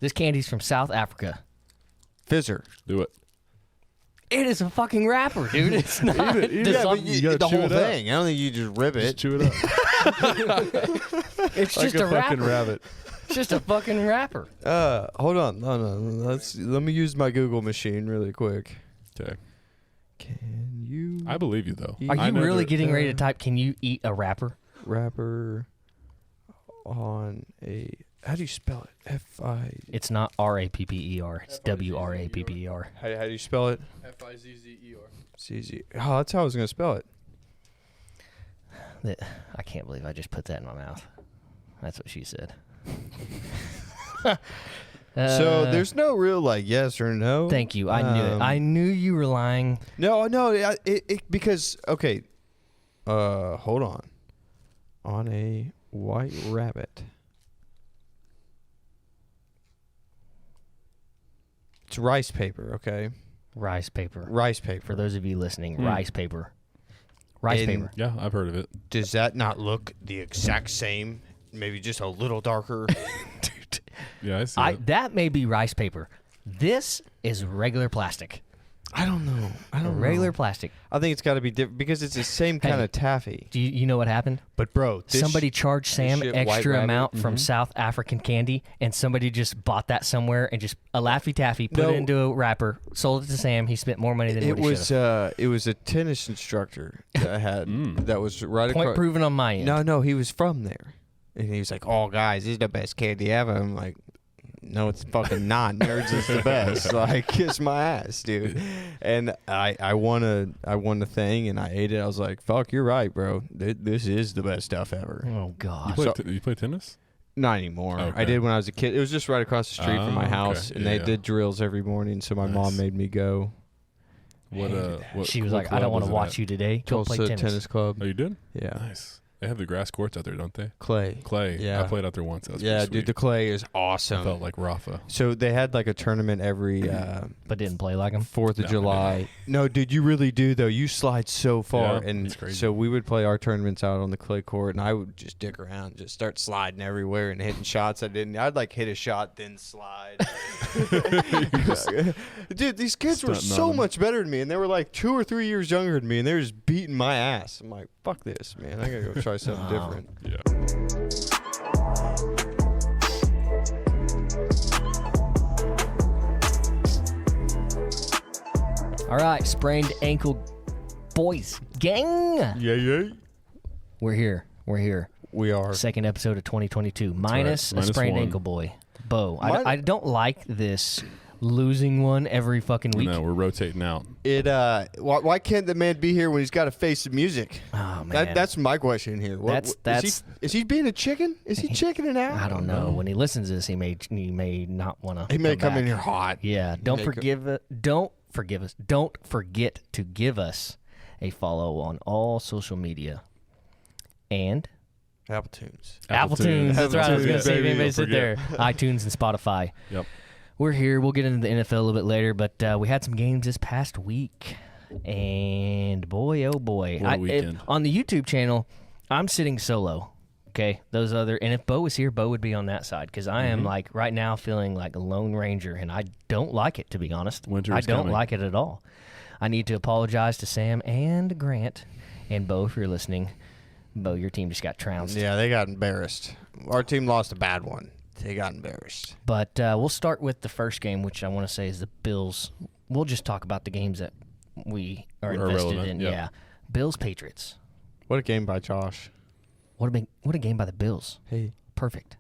This candy's from South Africa. Fizzer. Do it. It is a fucking wrapper, dude. It's not. The whole thing. I don't think you just rip it. Just chew it up. It's like just a fucking wrapper. rabbit. It's just a fucking wrapper. Hold on. Let me use my Google machine really quick. Okay. Can you? I believe you, though. Are you really getting ready to type, can you eat a wrapper? Wrapper on a... How do you spell it? F-I... It's not R-A-P-P-E-R. It's W-R-A-P-P-E-R. How do you spell it? F-I-Z-Z-E-R. C-Z... Oh, that's how I was going to spell it. I can't believe I just put that in my mouth. That's what she said. So there's no real yes or no. Thank you. I knew it. I knew you were lying. No. Because okay. Hold on. On a white rabbit. It's rice paper. Okay. Rice paper. Rice paper. For those of you listening, rice paper. Rice paper. Yeah, I've heard of it. Does that not look the exact same? Maybe just a little darker. Dude. Yeah, I see that. That may be rice paper. This is regular plastic. I don't know. Regular plastic. I think it's got to be different because it's the same kind of taffy. Do you know what happened? But bro, Somebody charged Sam shit, White extra Rabbit. amount from South African candy, and somebody just bought that somewhere and just a Laffy Taffy, put it into a wrapper, sold it to Sam. He spent more money than it what he was. should have. It was a tennis instructor that I had that was right Point across. proven on my end. No, he was from there, and he was like, "Oh, guys, this is the best candy ever." I'm like, "No, it's fucking not. Nerds is the best." Like, kiss my ass, dude. And I won a thing, and I ate it. I was like, "Fuck, you're right, bro. This is the best stuff ever." Oh God. You play tennis? Not anymore. Okay. I did when I was a kid. It was just right across the street from my house, okay. and they did drills every morning. So my mom made me go. What She was what like, "I club don't want was to it watch at? you today. Go play Tulsa tennis." Club. Oh, you did? Yeah. Nice. They have the grass courts out there, don't they? Clay. Yeah. I played out there once. That was Yeah, pretty dude, sweet. the clay is I awesome. felt like Rafa. So they had like a tournament every But didn't play like him. 4th of July. No, dude, you really do though. You slide so far, Yeah, and it's crazy. so we would play our tournaments out on the clay court, and I would just dick around, just start sliding everywhere and hitting shots I didn't. I'd like hit a shot then slide. Dude, these kids were Stunting so on 'em. much better than me, and they were like 2 or 3 years younger than me, and they were just beating my ass. I'm like, fuck this, man. I gotta go try something different. Yeah. All right, Sprained Ankle Boys gang. Yeah. We're here. We are. Second episode of 2022. Minus a Minus sprained one. ankle boy. Beau. Mine- I don't like this losing one every fucking week. No, we're rotating out. Why can't the man be here when he's got to face the music? Oh, man. That's my question here. Is he being a chicken? Is he chickening out? I don't know. When he listens to this, he may not want to. He may come in here hot. Yeah. Don't forget to give us a follow on all social media and Apple Tunes. Apple Tunes. That's right. I was going to say if baby, anybody don't sit there. forget. iTunes and Spotify. Yep. We're here. We'll get into the NFL a little bit later, but we had some games this past week, and boy, oh boy, What a weekend. on the YouTube channel, I'm sitting solo. Okay, and if Beau was here, Beau would be on that side because I am like right now feeling like a Lone Ranger, and I don't like it, to be honest. Winter I is don't coming. like it at all. I need to apologize to Sam and Grant and Beau if you're listening. Beau, your team just got trounced. Yeah, they got embarrassed. Our team lost a bad one. They got embarrassed. But we'll start with the first game, which I want to say is the Bills. We'll just talk about the games that we are invested relevant, in. yep. Yeah, Bills Patriots. What a game by Josh. What a game by the Bills. Hey, Perfect.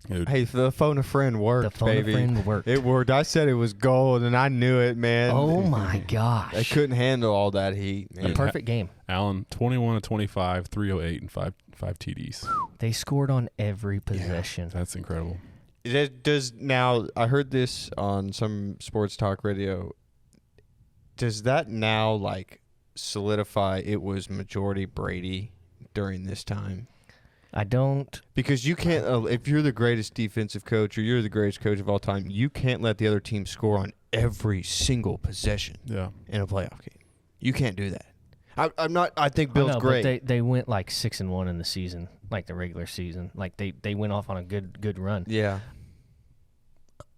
Dude. hey, the phone a friend worked, The phone a baby. friend worked. It worked. I said it was gold, and I knew it, man. Oh my gosh! They couldn't handle all that heat, A man. perfect game. Allen, 21 of 25, 308, and five TDs. They scored on every possession. That's incredible. Now, I heard this on some sports talk radio. Does that now, solidify it was majority Brady during this time? I don't. Because you can't, if you're the greatest defensive coach or you're the greatest coach of all time, you can't let the other team score on every single possession Yeah. in a playoff game. You can't do that. I'm not. I think Bill's I know, great. But they went 6-1 in the season, like the regular season. Like they went off on a good run. Yeah.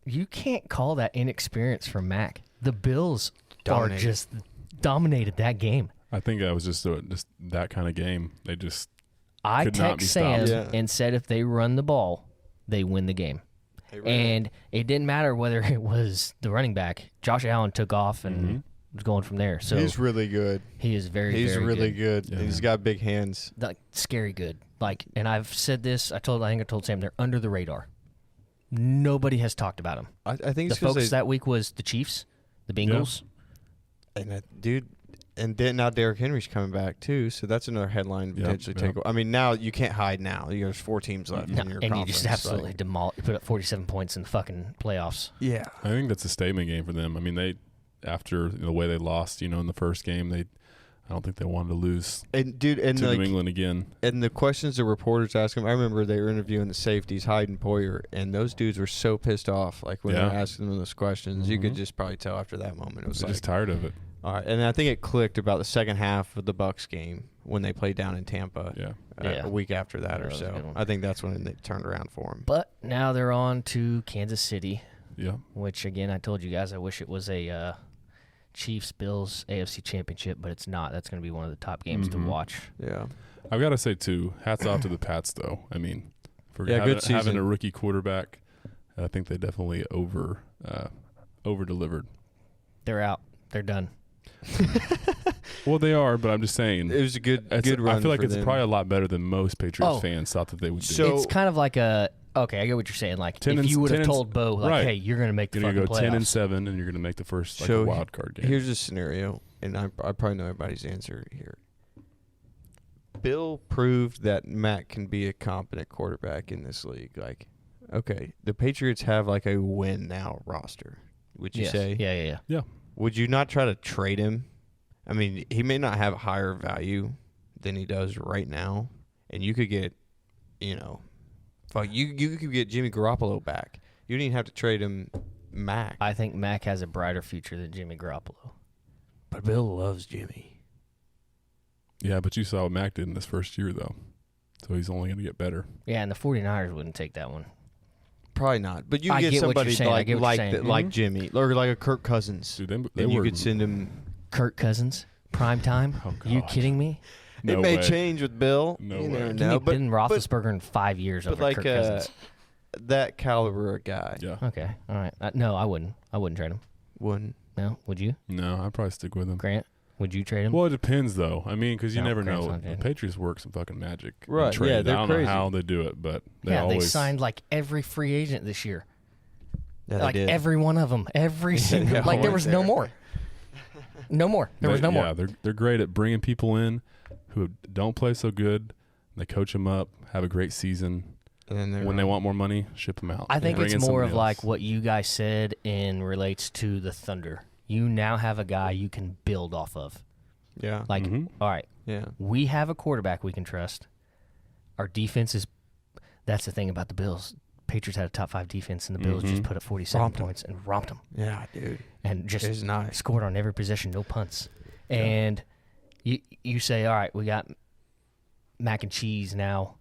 you can't call that inexperience from Mac. The Bills Dominated. are just dominated that game. I think that was just that kind of game. They just I could not be text Sam stopped. Yeah. and said if they run the ball, they win the game. And it didn't matter whether it was the running back. Josh Allen took off and was going from there. So he's really good. he is very, He's very really good. Yeah, and he's man. got big hands. Like, scary good. Like, and I've said this. I think I told Sam they're under the radar. Nobody has talked about them. I think The it's because focus that week was the Chiefs, the Bengals. dude, and then now Derrick Henry's coming back too, so that's another headline to potentially take. I mean, now you can't hide now. There's 4 teams left No, in your and conference. you just absolutely put up 47 points in the fucking playoffs. Yeah. I think that's a statement game for them. I mean, they after the way they lost, in the first game, I don't think they wanted to lose And dude, and to New England again. And the questions the reporters asked him, I remember they were interviewing the safeties, Hyde and Poyer, and those dudes were so pissed off. Like when they were asking them those questions, you could just probably tell after that moment. It was They're like, just tired of it. all right. And I think it clicked about the second half of the Bucs game when they played down in Tampa. Yeah. A week after that That or was a good so. one. I think that's when they turned around for him. But now they're on to Kansas City, Yeah. which, again, I told you guys I wish it was a Chiefs-Bills AFC Championship, but it's not. That's going to be one of the top games to watch. Yeah. I've got to say, too, hats off to the Pats, though. I mean, for Yeah, good having season. a rookie quarterback, I think they definitely over-delivered. They're out. They're done. Well, they are, but I'm just saying. It was a good I run. feel like for it's them. probably a lot better than most Patriots Oh. fans thought that they would do. So- It's kind of like okay, I get what you're saying. Like, 10 if and- you would 10 have and- told Beau, like, right. hey, you're going to make the You're fucking going to go playoffs. 10-7, and you're going to make the first So a wild card game. Here's a scenario, and I probably know everybody's answer here. Bill proved that Matt can be a competent quarterback in this league. Like, okay, the Patriots have like a win now roster. Would you Yes. say? Yeah. Would you not try to trade him? I mean, he may not have a higher value than he does right now, and you could get, fuck, you could get Jimmy Garoppolo back. You didn't even have to trade him, Mac. I think Mac has a brighter future than Jimmy Garoppolo. But Bill loves Jimmy. Yeah, but you saw what Mac did in this first year, though. So he's only going to get better. Yeah, and the 49ers wouldn't take that one. Probably not, but you I get get what somebody you're saying. I like get what you're saying. like Jimmy or like a Kirk Cousins. Dude, they and you were, could send him. Kirk Cousins, prime time. Oh, You God. kidding me? No it may way. change with Bill. No you way. never Give know, me but Ben Roethlisberger in 5 years but over like Kirk Cousins. that caliber of guy Yeah. Okay, all right. No, I wouldn't. I wouldn't trade him. wouldn't. No, would you, No, I'd probably stick with him. Grant? Would you trade him? Well, it depends, though. I mean, because you No, never Grant's know. not The dead. Patriots work some fucking magic. in Right, trade. yeah, they're I don't crazy. know how they do it, but they yeah, they always signed like every free agent this year. Yeah, Like they did. every one of them. Every single. Like there was no more. No more. There was no more. Yeah, they're great at bringing people in who don't play so good. They coach them up, have a great season. And then they're When they want more money, ship them out. I think Bring it's in more of somebody like else. what you guys said in relates to the Thunder. You now have a guy you can build off of. yeah, Like, Mhm. all right, yeah. we have a quarterback we can trust. Our defense is – that's the thing about the Bills. Patriots had a top 5 defense, and the Bills just put up 47 Romped 'em. points and romped them. Yeah, dude. And just It's nice. scored on every possession, no punts. And you say, all right, we got mac and cheese now.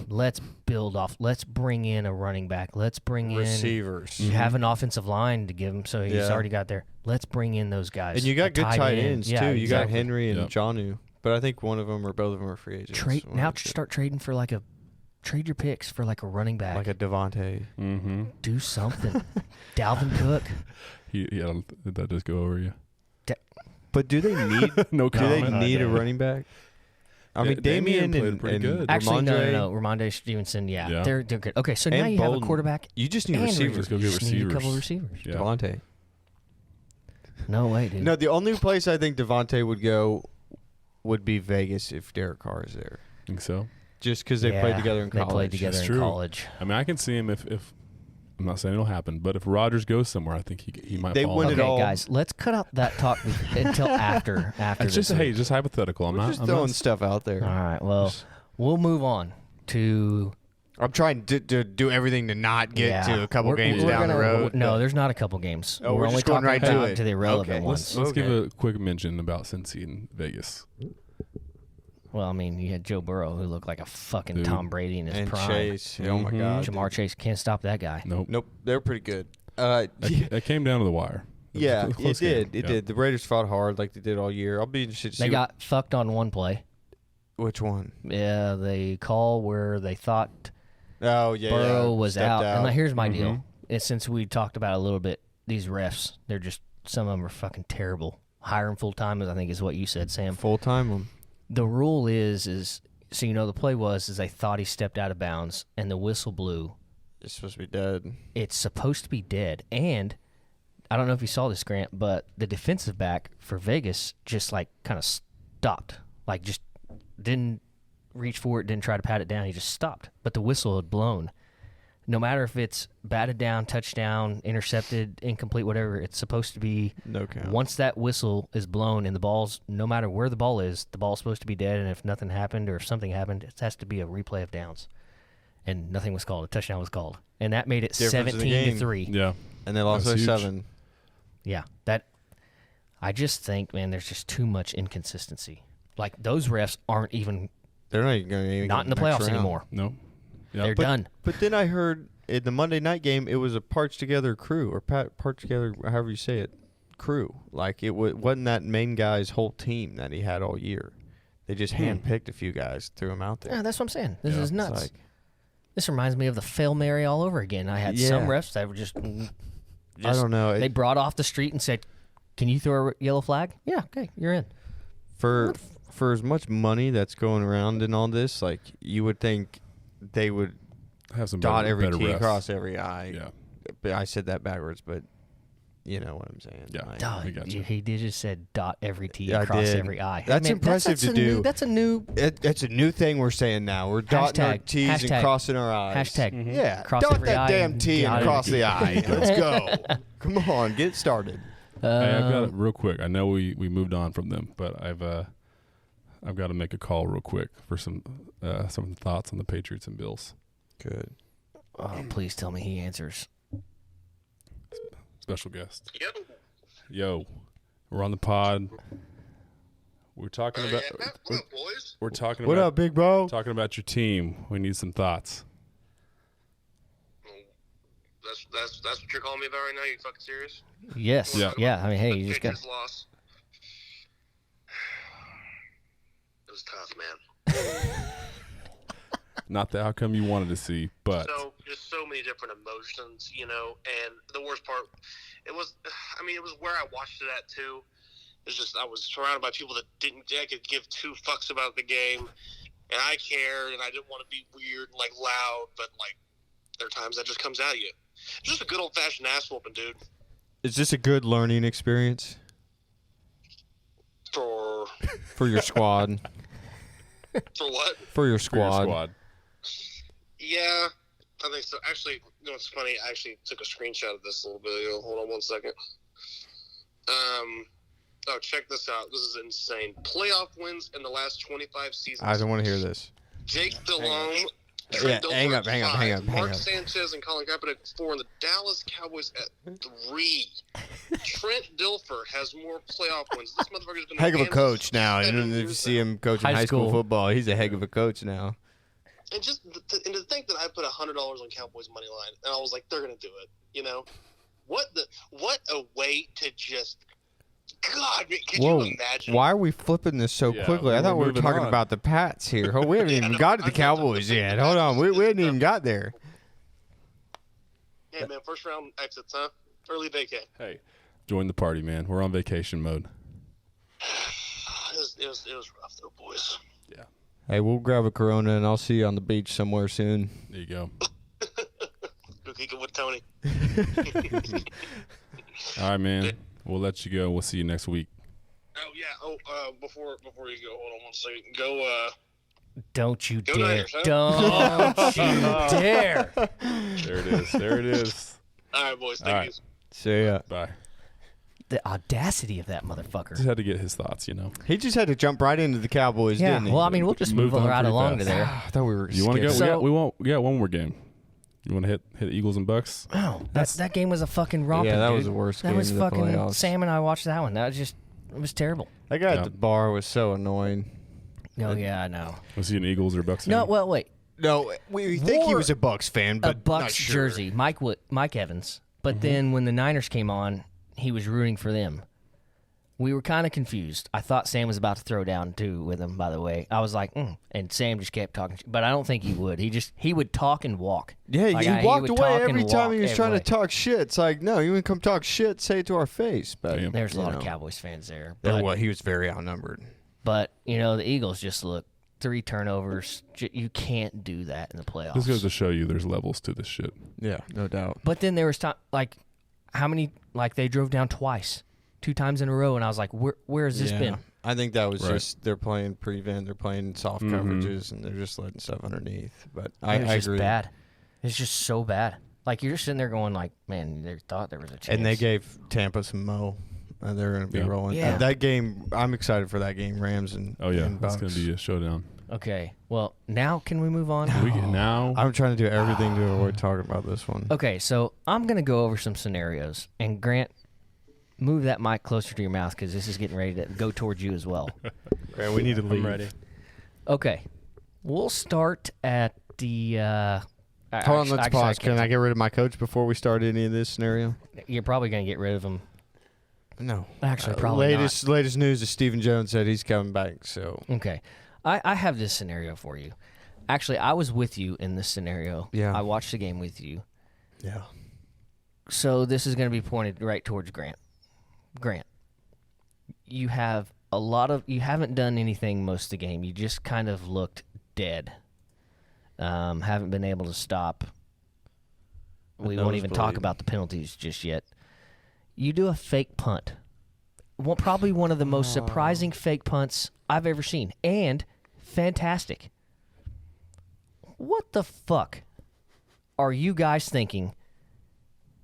Let's build off. Let's bring in a running back. Let's bring in Receivers. You have an offensive line to give him, so he's Yeah. already got there. Let's bring in those guys. And you got A good tight end. ends, Yeah, too. You got exactly. Henry and Yep. Jonnu. But I think one of them or both of them are free agents. Trade One now. of the two. Start trading for trade your picks for like a running back. Like a Devontae. Mm-hmm. Do something. Dalvin Cook. I don't did that just go over you? But do they need No do they comment. need a Damian. running back? I mean, Damian Damian played and, pretty and good. Actually, Ramondre, no. Ramondre Stevenson, yeah, Yeah. They're good. Okay, so now And you have a Bolden. quarterback You just need and receivers. Just go get you just need a couple receivers. receivers. Yeah. Devontae. No way, dude. No, the only place I think Devontae would go would be Vegas if Derek Carr is there. Think so? Just because they played together in college. They played together That's in true. college. I mean, I can see him if I'm not saying it'll happen, but if Rodgers goes somewhere, I think he might. They fall win in. it Okay, all. guys, let's cut out that talk until after It's this just week. just hypothetical. I'm We're not. just I'm throwing not, stuff out there. All right, well, we'll move on to I'm trying to do everything to not get to a couple We're- games we're down the gonna- road. No, but- there's not a couple games. Oh, we're only just going talking right to about it. to the irrelevant Okay. ones. let's give Okay. a quick mention about Cincy and Vegas. Well, I mean, you had Joe Burrow, who looked like a fucking Dude. Tom Brady in his and prime. Chase. Oh my Mhm. God. Jamar Chase can't stop that guy. Nope. Nope, they're pretty good. It came down to the wire. Yeah, was a it close did. game. It did. The Raiders fought hard like they did all year. I'll be interested to see They got fucked on one play. which one. Yeah, they call where they thought Oh, yeah. Burrow was stepped out. And here's my Mm-hmm. deal. And since we talked about it a little bit, these refs, they're just, some of them are fucking terrible. Hire them full-time, I think is what you said, Sam. Full-time them. The rule is so you know the play was they thought he stepped out of bounds and the whistle blew. It's supposed to be dead. It's supposed to be dead. And I don't know if you saw this, Grant, but the defensive back for Vegas just like kind of stopped. Like just didn't reach for it, didn't try to pat it down. He just stopped. But the whistle had blown. No matter if it's batted down, touchdown, intercepted, incomplete, whatever, it's supposed to be No count. once that whistle is blown and the ball's, no matter where the ball is, the ball's supposed to be dead. And if nothing happened or if something happened, it has to be a replay of downs. And nothing was called. A touchdown was called. And that made it Difference in the game. 17-3. Yeah. And they lost That's by huge. 7. Yeah, that. I just think, man, there's just too much inconsistency. Like those refs aren't even They're not even going to not in the playoffs anymore. No. Yeah. They're done. But then I heard in the Monday night game, it was a parched together crew or parched together, however you say it, crew. Like it wasn't that main guy's whole team that he had all year. They just handpicked a few guys, threw them out there. Yeah, that's what I'm saying. This is It's nuts. like, This reminds me of the Fail Mary all over again. I had some Yeah. refs that were just I don't know. They brought off the street and said, "Can you throw a yellow flag?" Yeah, okay, you're in. For as much money that's going around in all this, like you would think they would Have some dot better, every better T, refs. cross every I. Yeah. But I said that backwards, but you know what I'm saying. Yeah. Like, Duh, I got you. he did just said dot every T Yeah, I and cross did. every I. That's impressive to do. That's a new it's a new thing we're saying now. We're dotting our Hashtag- T's hashtag- and crossing our I's. hashtag. Yeah, Cross dot every that I damn and T dot and every cross T. the I. Let's go. Come on, get started. Hey, I've got it real quick. I know we moved on from them, but I've got to make a call real quick for some thoughts on the Patriots and Bills. Good. Oh, please tell me he answers. Special guest. Yo. Yo, we're on the pod. We're talking about What up, boys? we're talking What about up, Big Beau? talking about your team. We need some thoughts. That's what you're calling me about right now? You fucking serious? Yes. Yeah. Yeah. I mean, hey, you just got. Patriots loss. It was tough, man. Not the outcome you wanted to see, but So just so many different emotions, you know. And the worst part, it was where I watched it at too. It's just I was surrounded by people that I could give two fucks about the game, and I cared, and I didn't want to be weird and like loud, but like there are times that just comes out of you. It's just a good old fashioned ass whooping, dude. Is this a good learning experience For for your squad? what? For your for your squad. squad. Yeah, I think so. Actually, you know what's funny? I actually took a screenshot of this a little bit ago. Hold on one second. Oh, check this out. This is insane. Playoff wins in the last 25 seasons. I don't want to hear this. Jake Delhomme. Yeah, hang up, hang up, hang up, hang Mark up. Sanchez and Colin Kaepernick at 4, and the Dallas Cowboys at 3. Trent Dilfer has more playoff wins. This motherfucker's been Heck of a in coach now. Kansas And 7 if you years see now. him coaching High high school school. football, he's a heck of a coach now. And just and to think that I put $100 on Cowboys money line, and I was like, they're gonna do it. You know, what a way to just. God, could Whoa! you imagine? Why are we flipping this so Yeah, quickly? I we're thought we were moving talking on. about the Pats here. Oh, we haven't Yeah, even no, got to the I'm not Cowboys talking yet. about Hold the on, we Pats. hadn't even got there. Hey man, first round exits, huh? Early vacay. Hey, join the party, man. We're on vacation mode. It was rough though, boys. Hey, we'll grab a Corona and I'll see you on the beach somewhere soon. There you go. Go kick it with Tony. All right, man. We'll let you go. We'll see you next week. Oh yeah. Before you go, hold on one second. Go. Don't you Go dare! Niners, huh? Don't you dare! There it is. There it is. All right, boys. All Thank right. you. See ya. Bye. The audacity of that motherfucker. Just had to get his thoughts, you know. He just had to jump right into the Cowboys, Yeah. didn't he? Well, I mean, we'll just move Moved on right pretty along to fast. there. I thought we were. You want to go? So- We got one more game. You want to hit Eagles and Bucks? Oh, that game was a fucking romp. Yeah, that dude. was the worst That game was of the fucking. playoffs. Sam and I watched that one. That was just. It was terrible. That guy Yeah. at the bar was so annoying. Oh yeah, I know. Was he an Eagles or Bucks fan? No, well, wait. No, we think he Wore was a Bucks fan, A but Bucks not sure. jersey. Mike Evans But then when the Niners came on, he was rooting for them. We were kind of confused. I thought Sam was about to throw down too with him, by the way. I was like, and Sam just kept talking. But I don't think he would. He would talk and walk. Yeah, Like, he walked would away talk every and time walk he was every trying way. to talk shit. It's like, no, you wouldn't come talk shit, say it to our face. But Damn. There's a lot of know. Cowboys fans there. He was very outnumbered. But, the Eagles just look 3 turnovers. You can't do that in the playoffs. This goes to show you there's levels to this shit. Yeah, no doubt. But then there was time, how many, they drove down twice, 2 times in a row, and I was like, where has this been? I think that was Right. just they're playing prevent, they're playing soft coverages, and they're just letting stuff underneath. But I It's agree. just bad. It's just so bad. You're just sitting there going, man, they thought there was a chance. And they gave Tampa some mo. And they're going to be Yeah. rolling. Yeah. That game, I'm excited for that game, Rams and Oh, yeah. and It's Bucs. going to be a showdown. Okay, well, now can we move on? Now, I'm trying to do everything to avoid talking about this one. Okay, so I'm going to go over some scenarios. And Grant, move that mic closer to your mouth because this is getting ready to go towards you as well. Man, we need to leave. I'm ready. Okay, we'll start at the... Hold on, let's pause. Can I get rid of my coach before we start any of this scenario? You're probably going to get rid of him. No. Actually, probably latest news is Stephen Jones said he's coming back. So Okay. I have this scenario for you. Actually, I was with you in this scenario. Yeah. I watched the game with you. yeah, So this is going to be pointed right towards Grant. Grant, you haven't done anything most of the game. You just kind of looked dead. Haven't been able to stop. We won't even talk about the penalties just yet. You do a fake punt. Probably one of the most surprising fake punts I've ever seen. And fantastic. What the fuck are you guys thinking?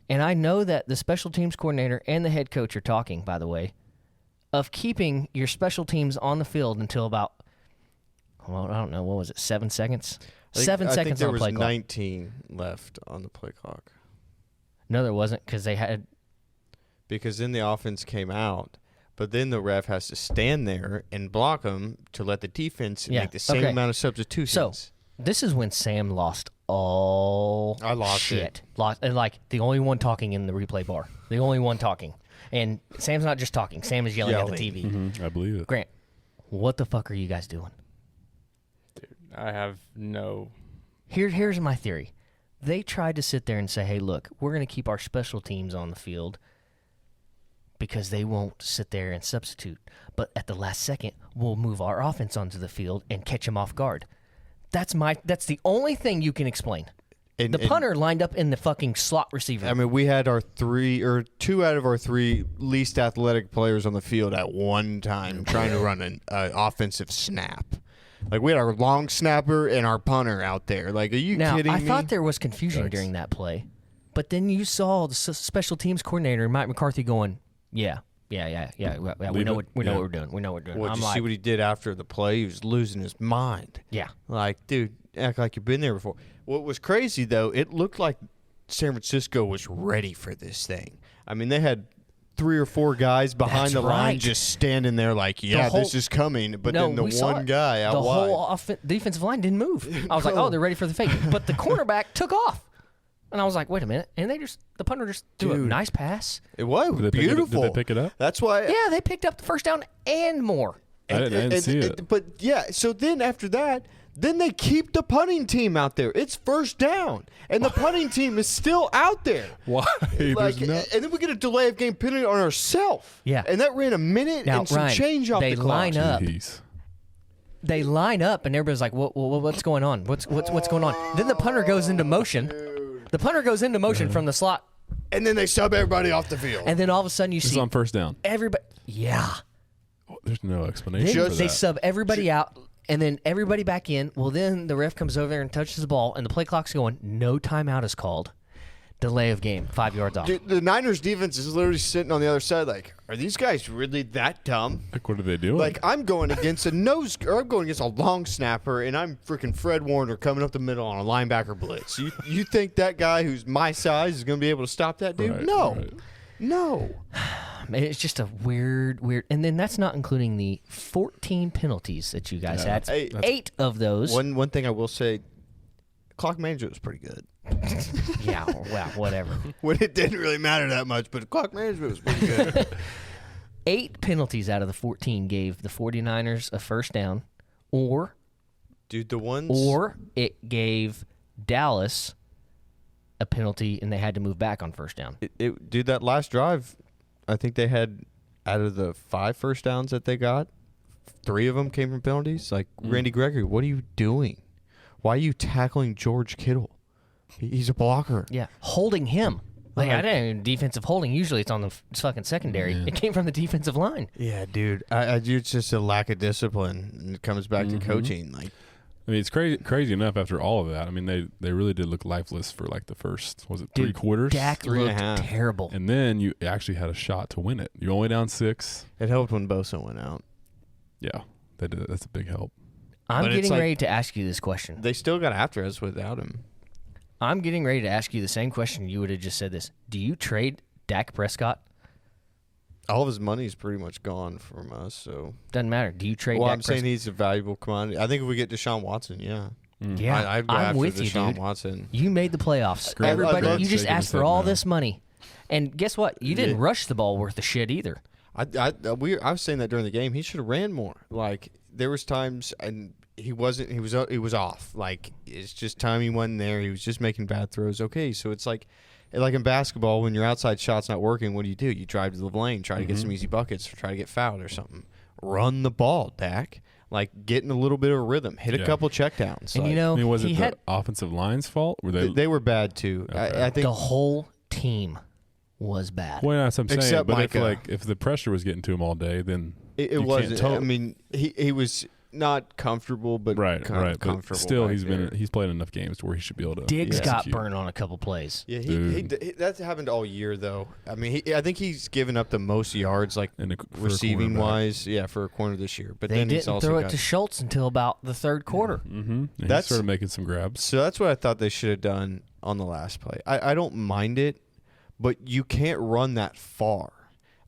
And I know that the special teams coordinator and the head coach are talking, by the way, of keeping your special teams on the field until about, I don't know, what was it, 7 seconds? I think 7 seconds there on the was play clock. 19 left on the play clock No, there wasn't because they had... because then the offense came out, but then the ref has to stand there and block them to let the defense make the same amount of substitutions. So this is when Sam lost all I lost shit. And the only one talking in the replay bar. The only one talking. And Sam's not just talking. Sam is yelling at the TV. Mm-hmm. I believe it. Grant, what the fuck are you guys doing? I have no. Here's my theory. They tried to sit there and say, hey, look, we're going to keep our special teams on the field because they won't sit there and substitute. But at the last second, we'll move our offense onto the field and catch them off guard. That's the only thing you can explain. And Punter lined up in the fucking slot receiver. I mean, we had our 2 out of our 3 least athletic players on the field at one time trying to run an offensive snap. We had our long snapper and our punter out there. Are you kidding me? I thought there was confusion during that play, but then you saw the special teams coordinator, Mike McCarthy, going, yeah. We know what we're doing. We know what we're doing. Well, did you see what he did after the play? He was losing his mind. Yeah. Dude, act like you've been there before. What was crazy, though, it looked like San Francisco was ready for this thing. I mean, they had 3 or 4 guys behind That's the line right. just standing there this is coming. But then the one guy out wide. The whole defensive line didn't move. I was like, oh, they're ready for the fake. But the cornerback took off. And I was like, wait a minute. And the punter just threw a nice pass. It was Did beautiful. Did they pick it up? That's why. Yeah, they picked up the first down and more. I didn't see it. But, yeah, so then after that, then they keep the punting team out there. It's first down. And the punting team is still out there. Why? And then we get a delay of game penalty on ourselves. Yeah. And that ran a minute Now, and some Ryan, change off they the clock. line up. Jeez. They line up, and everybody's like, what's going on? What's going on? Then the punter goes into motion. The punter goes into motion from the slot. And then they sub everybody off the field. And then all of a sudden you This is see on first down. everybody. Yeah. There's no explanation Then for they that. sub everybody out, and then everybody back in. Well, then the ref comes over there and touches the ball, and the play clock's going. No timeout is called. Delay of game, 5 yards off. Dude, the Niners defense is literally sitting on the other side are these guys really that dumb? What are they doing? I'm going against I'm going against a long snapper, and I'm freaking Fred Warner coming up the middle on a linebacker blitz. You think that guy who's my size is going to be able to stop that dude? Right, No. right. No. Man, it's just a weird. And then that's not including the 14 penalties that you guys had. Hey, 8 of those. One thing I will say, clock management was pretty good. Yeah, well, whatever. When it didn't really matter that much, but clock management was pretty good. 8 penalties out of the 14 gave the 49ers a first down, or Dude, the ones... or it gave Dallas a penalty and they had to move back on first down. Dude, that last drive, I think they had, out of the 5 first downs that they got, 3 of them came from penalties. Like, Randy Gregory, what are you doing? Why are you tackling George Kittle? He's a blocker. Yeah, holding him. Like, I didn't even defensive holding. Usually it's on the fucking secondary. Yeah. It came from the defensive line. Yeah, dude. It's just a lack of discipline, and it comes back to coaching. Like, I mean, it's crazy enough after all of that. I mean, they really did look lifeless for like the first, was it 3 Dude, quarters? Dak 3 and a looked half. terrible. And then you actually had a shot to win it. You're only down 6. it helped when Bosa went out. Yeah, they did. That's a big help. I'm But it's getting like- ready to ask you this question. They still got after us without him. I'm getting ready to ask you the same question you would have just said this. Do you trade Dak Prescott? All of his money's pretty much gone from us, so... Doesn't matter. Do you trade Well, Dak I'm saying Prescott? he's a valuable commodity. I think if we get Deshaun Watson, yeah. Yeah, I'd go I'm after with you, Deshaun dude. Watson. You made the playoffs. I'd Everybody, love you to just shake asked his for head all no. this money. And guess what? You didn't rush the ball worth of shit either. I was saying that during the game. He should have ran more. Like, there was times, and he wasn't. He was off. Like, it's just timing wasn't there. He was just making bad throws. Okay, so it's like in basketball, when your outside shot's not working, what do? You drive to the lane, try to get some easy buckets, or try to get fouled or something. Run the ball, Dak. Like, get in a little bit of rhythm. Hit a Yeah. couple checkdowns. And like, you know, I mean, was he it had the offensive line's fault? Were they were bad too. Okay. I think the whole team was bad. Well, that's what I'm saying. Except But Micah. if the pressure was getting to him all day, then it you wasn't. can't tell. I mean, he was not comfortable, but right. But comfortable. still, back he's there. he's played enough games to where he should be able to. Diggs got execute. burned on a couple plays. Yeah, Dude. that's happened all year though. I mean, I think he's given up the most yards, like And for a receiving cornerback. wise, for a corner this year. But They then he's didn't also throw it got, to Schultz until about the third quarter. Mm-hmm. And he That's- started making some grabs. So that's what I thought they should have done on the last play. I don't mind it, but you can't run that far.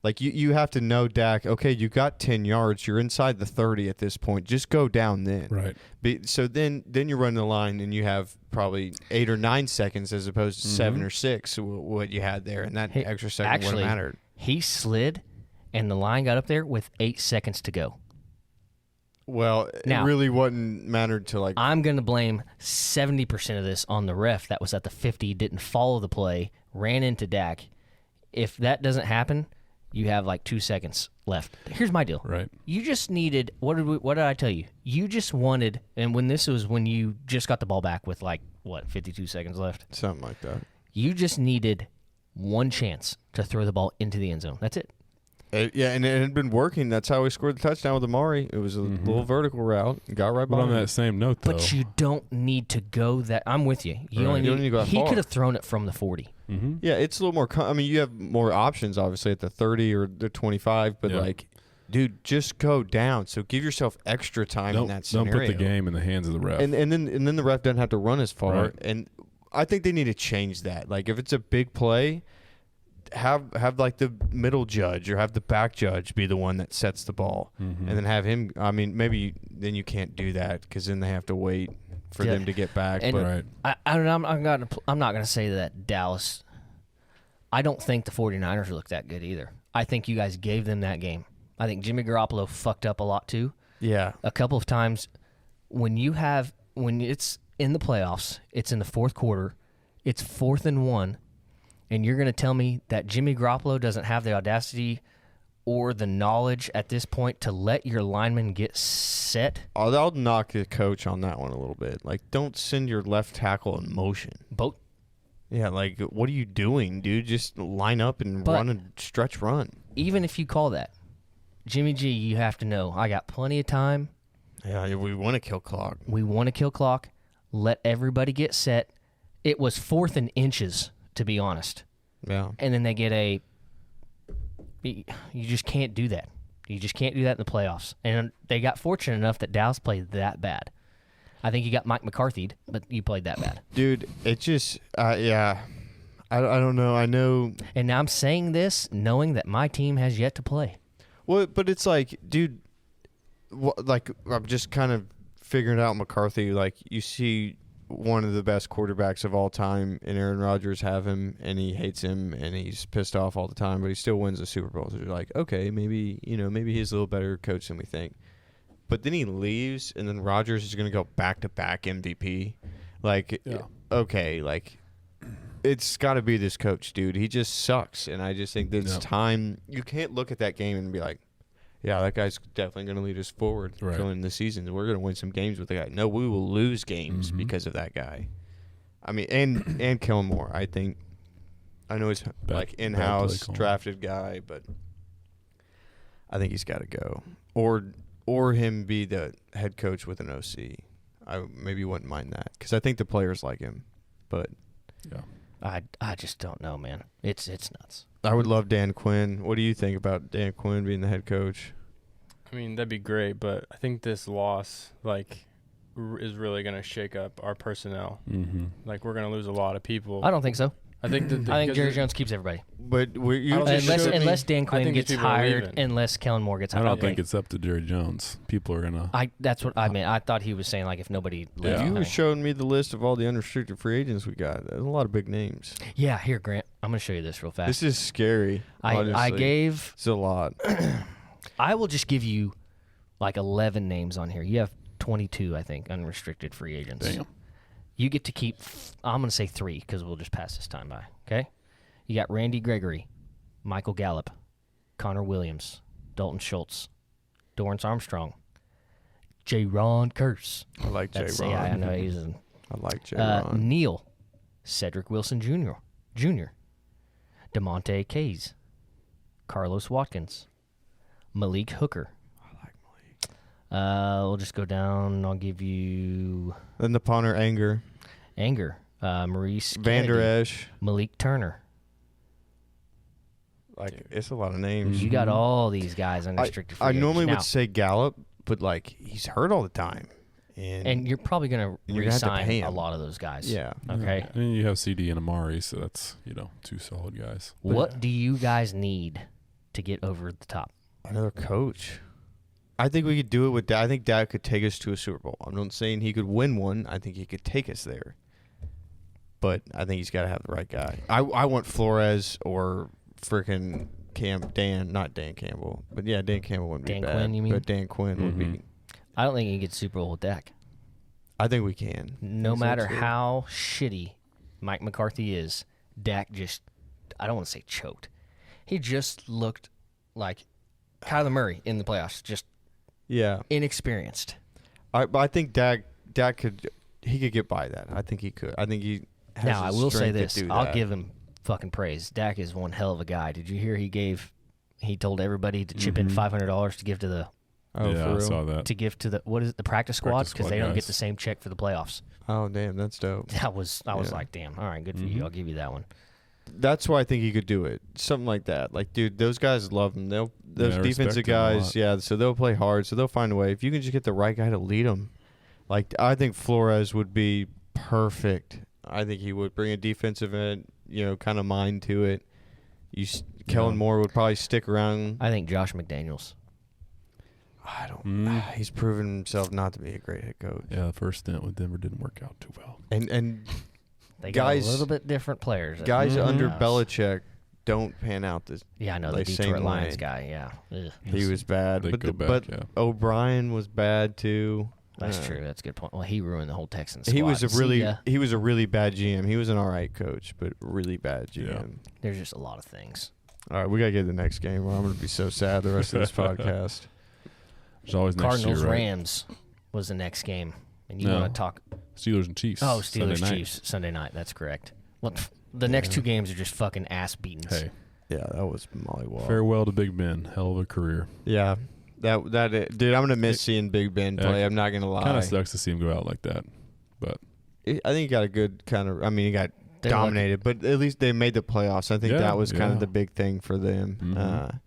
Like, you have to know, Dak, okay, you got 10 yards. You're inside the 30 at this point. Just go down then. Right. So then you run the line, and you have probably 8 or 9 seconds as opposed to 7 or 6, what you had there. And that Hey, extra second would actually, have mattered. he slid, and the line got up there with 8 seconds to go. Well, Now- it really wasn't mattered to, like, I'm going to blame 70% of this on the ref that was at the 50, didn't follow the play, ran into Dak. If that doesn't happen, you have like 2 seconds left. Here's my deal. Right. You just needed what did I tell you? You just wanted, and when you just got the ball back with 52 seconds left. something like that. You just needed one chance to throw the ball into the end zone. That's it. And it had been working. That's how we scored the touchdown with Amari. It was a little vertical route. Got right But by on him. that same note, though, But you don't need to go that. I'm with you. You Right. only You don't need to go that he far. could have thrown it from the 40. mm-hmm. Yeah, it's a little more. I mean, you have more options, obviously, at the 30 or the 25. But, Yeah. dude, just go down. So give yourself extra time in that don't scenario. put the game in the hands of the ref. And then the ref doesn't have to run as far. Right. And I think they need to change that. Like, if it's a big play, have like the middle judge or have the back judge be the one that sets the ball, Mm-hmm. and then have him. I mean, maybe then you can't do that because then they have to wait for Yeah. them to get back. And- But right. I don't know. I'm not going to say that Dallas. I don't think the 49ers look that good either. I think you guys gave them that game. I think Jimmy Garoppolo fucked up a lot too. yeah, A couple of times when it's in the playoffs, it's in the fourth quarter, it's 4th and 1, and you're going to tell me that Jimmy Garoppolo doesn't have the audacity or the knowledge at this point to let your lineman get set? I'll knock the coach on that one a little bit. Like, don't send your left tackle in motion. Both. Yeah, like, what are you doing, dude? Just line up and But- run a stretch run. Even if you call that, Jimmy G, you have to know, I got plenty of time. Yeah, we want to kill clock. We want to kill clock. Let everybody get set. It was 4th and inches, to be honest. Yeah. And then they get you just can't do that. You just can't do that in the playoffs. And they got fortunate enough that Dallas played that bad. I think you got Mike McCarthy'd, but you played that bad. Dude, it just, yeah. I don't know. I know. And now I'm saying this knowing that my team has yet to play. Well, but it's like, dude, like, I'm just kind of figuring out McCarthy. Like, you see one of the best quarterbacks of all time, and Aaron Rodgers have him, and he hates him, and he's pissed off all the time, but he still wins the Super Bowl. So you're like, okay, maybe he's a little better coach than we think. But then he leaves, and then Rodgers is going to go back-to-back MVP. Like, okay, like, it's got to be this coach, dude. He just sucks, and I just think that it's time. You can't look at that game and be like, yeah, that guy's definitely going to lead us forward going into the season. We're going to win some games with the guy. No, we will lose games because of that guy. I mean, and Kellen Moore, I think. I know he's like in-house drafted guy, but I think he's got to go. Or him be the head coach with an OC. I maybe wouldn't mind that because I think the players like him. But I just don't know, man. It's nuts. I would love Dan Quinn. What do you think about Dan Quinn being the head coach? I mean, that'd be great, but I think this loss, like, is really going to shake up our personnel. Mm-hmm. Like, we're going to lose a lot of people. I don't think so. I think Jerry Jones keeps everybody. But Unless Dan Quinn gets hired, unless Kellen Moore gets hired. I don't think it's up to Jerry Jones. People are going to. That's what I mean. I thought he was saying, like, if nobody left. You were showing me the list of all the unrestricted free agents we got. There's a lot of big names. Yeah, here, Grant. I'm going to show you this real fast. This is scary. I gave. It's a lot. I will just give you, like, 11 names on here. You have 22, I think, unrestricted free agents. Damn. You get to keep, I'm going to say 3 because we'll just pass this time by, okay? You got Randy Gregory, Michael Gallup, Connor Williams, Dalton Schultz, Dorrance Armstrong, J-Ron Curse. I like J-Ron. Yeah, I know he's I like J-Ron. Neil, Cedric Wilson Jr., DeMonte Kays, Carlos Watkins, Malik Hooker. I like Malik. We'll just go down. I'll give you Then the punter, Anger, Maurice Van Der Kennedy, Esch. Malik Turner. Like, it's a lot of names. You got all these guys unrestricted free I agents. normally Now, would say Gallup, but, like, he's hurt all the time. And you're probably going to you're gonna have to re-sign pay a him. lot of those guys. Yeah. Okay. And you have CD and Amari, so that's, 2 solid guys. What do you guys need to get over the top? Another coach. I think we could do it with Dak. I think Dak could take us to a Super Bowl. I'm not saying he could win one. I think he could take us there. But I think he's got to have the right guy. I want Flores or freaking not Dan Campbell. But, yeah, Dan Campbell wouldn't be Dan bad. Quinn, you mean? But Dan Quinn would be. I don't think he gets Super Bowl with Dak. I think we can. No matter how shitty Mike McCarthy is, Dak just, I don't want to say choked. He just looked like Kyler Murray in the playoffs, just inexperienced. I think Dak could get by that. I think he could. I think he has Now, I will say strength this. to do I'll that. give him fucking praise. Dak is one hell of a guy. Did you hear he told everybody to chip in $500 to give to the Oh, yeah, for I real? saw that. to give to the practice squad because they don't get guys. the same check for the playoffs. Oh, damn, that's dope. I was like, damn, all right, good for you. I'll give you that one. That's why I think he could do it. Something like that. Like, dude, those guys love him. Those I respect defensive him a lot. guys, yeah, so they'll play hard, so they'll find a way. If you can just get the right guy to lead them, like, I think Flores would be perfect. I think he would bring a defensive end, kind of mind to it. Kellen Moore would probably stick around. I think Josh McDaniels. I don't. He's proven himself not to be a great head coach. Yeah, the first stint with Denver didn't work out too well. And They guys- got a little bit different players. guys under Yes. Belichick don't pan out. Yeah, I know like, the same Detroit Lions way. guy. Yeah, Ugh. He was bad, They but go back, but yeah. O'Brien was bad too. That's true. That's a good point. Well, he ruined the whole Texans. He squad. was a See really ya. he was a really bad GM. He was an all right coach, but really bad GM. Yeah. There's just a lot of things. All right, we gotta get to the next game. Or I'm gonna be so sad the rest of this podcast. There's always next Cardinals year, right? Rams was the next game, and you No. want to talk? Steelers and Chiefs. Oh, Sunday Steelers night. Chiefs Sunday night. That's correct. Well, the next two games are just fucking ass beatings. Hey, Yeah, that was mollywall. farewell to Big Ben. Hell of a career. Yeah, dude, I'm gonna miss seeing Big Ben play. Yeah, I'm not gonna lie. Kind of sucks to see him go out like that, but I think he got a good kind of. I mean, he got They're dominated, but at least they made the playoffs. I think Yeah, that was kind yeah. of the big thing for them. Mhm.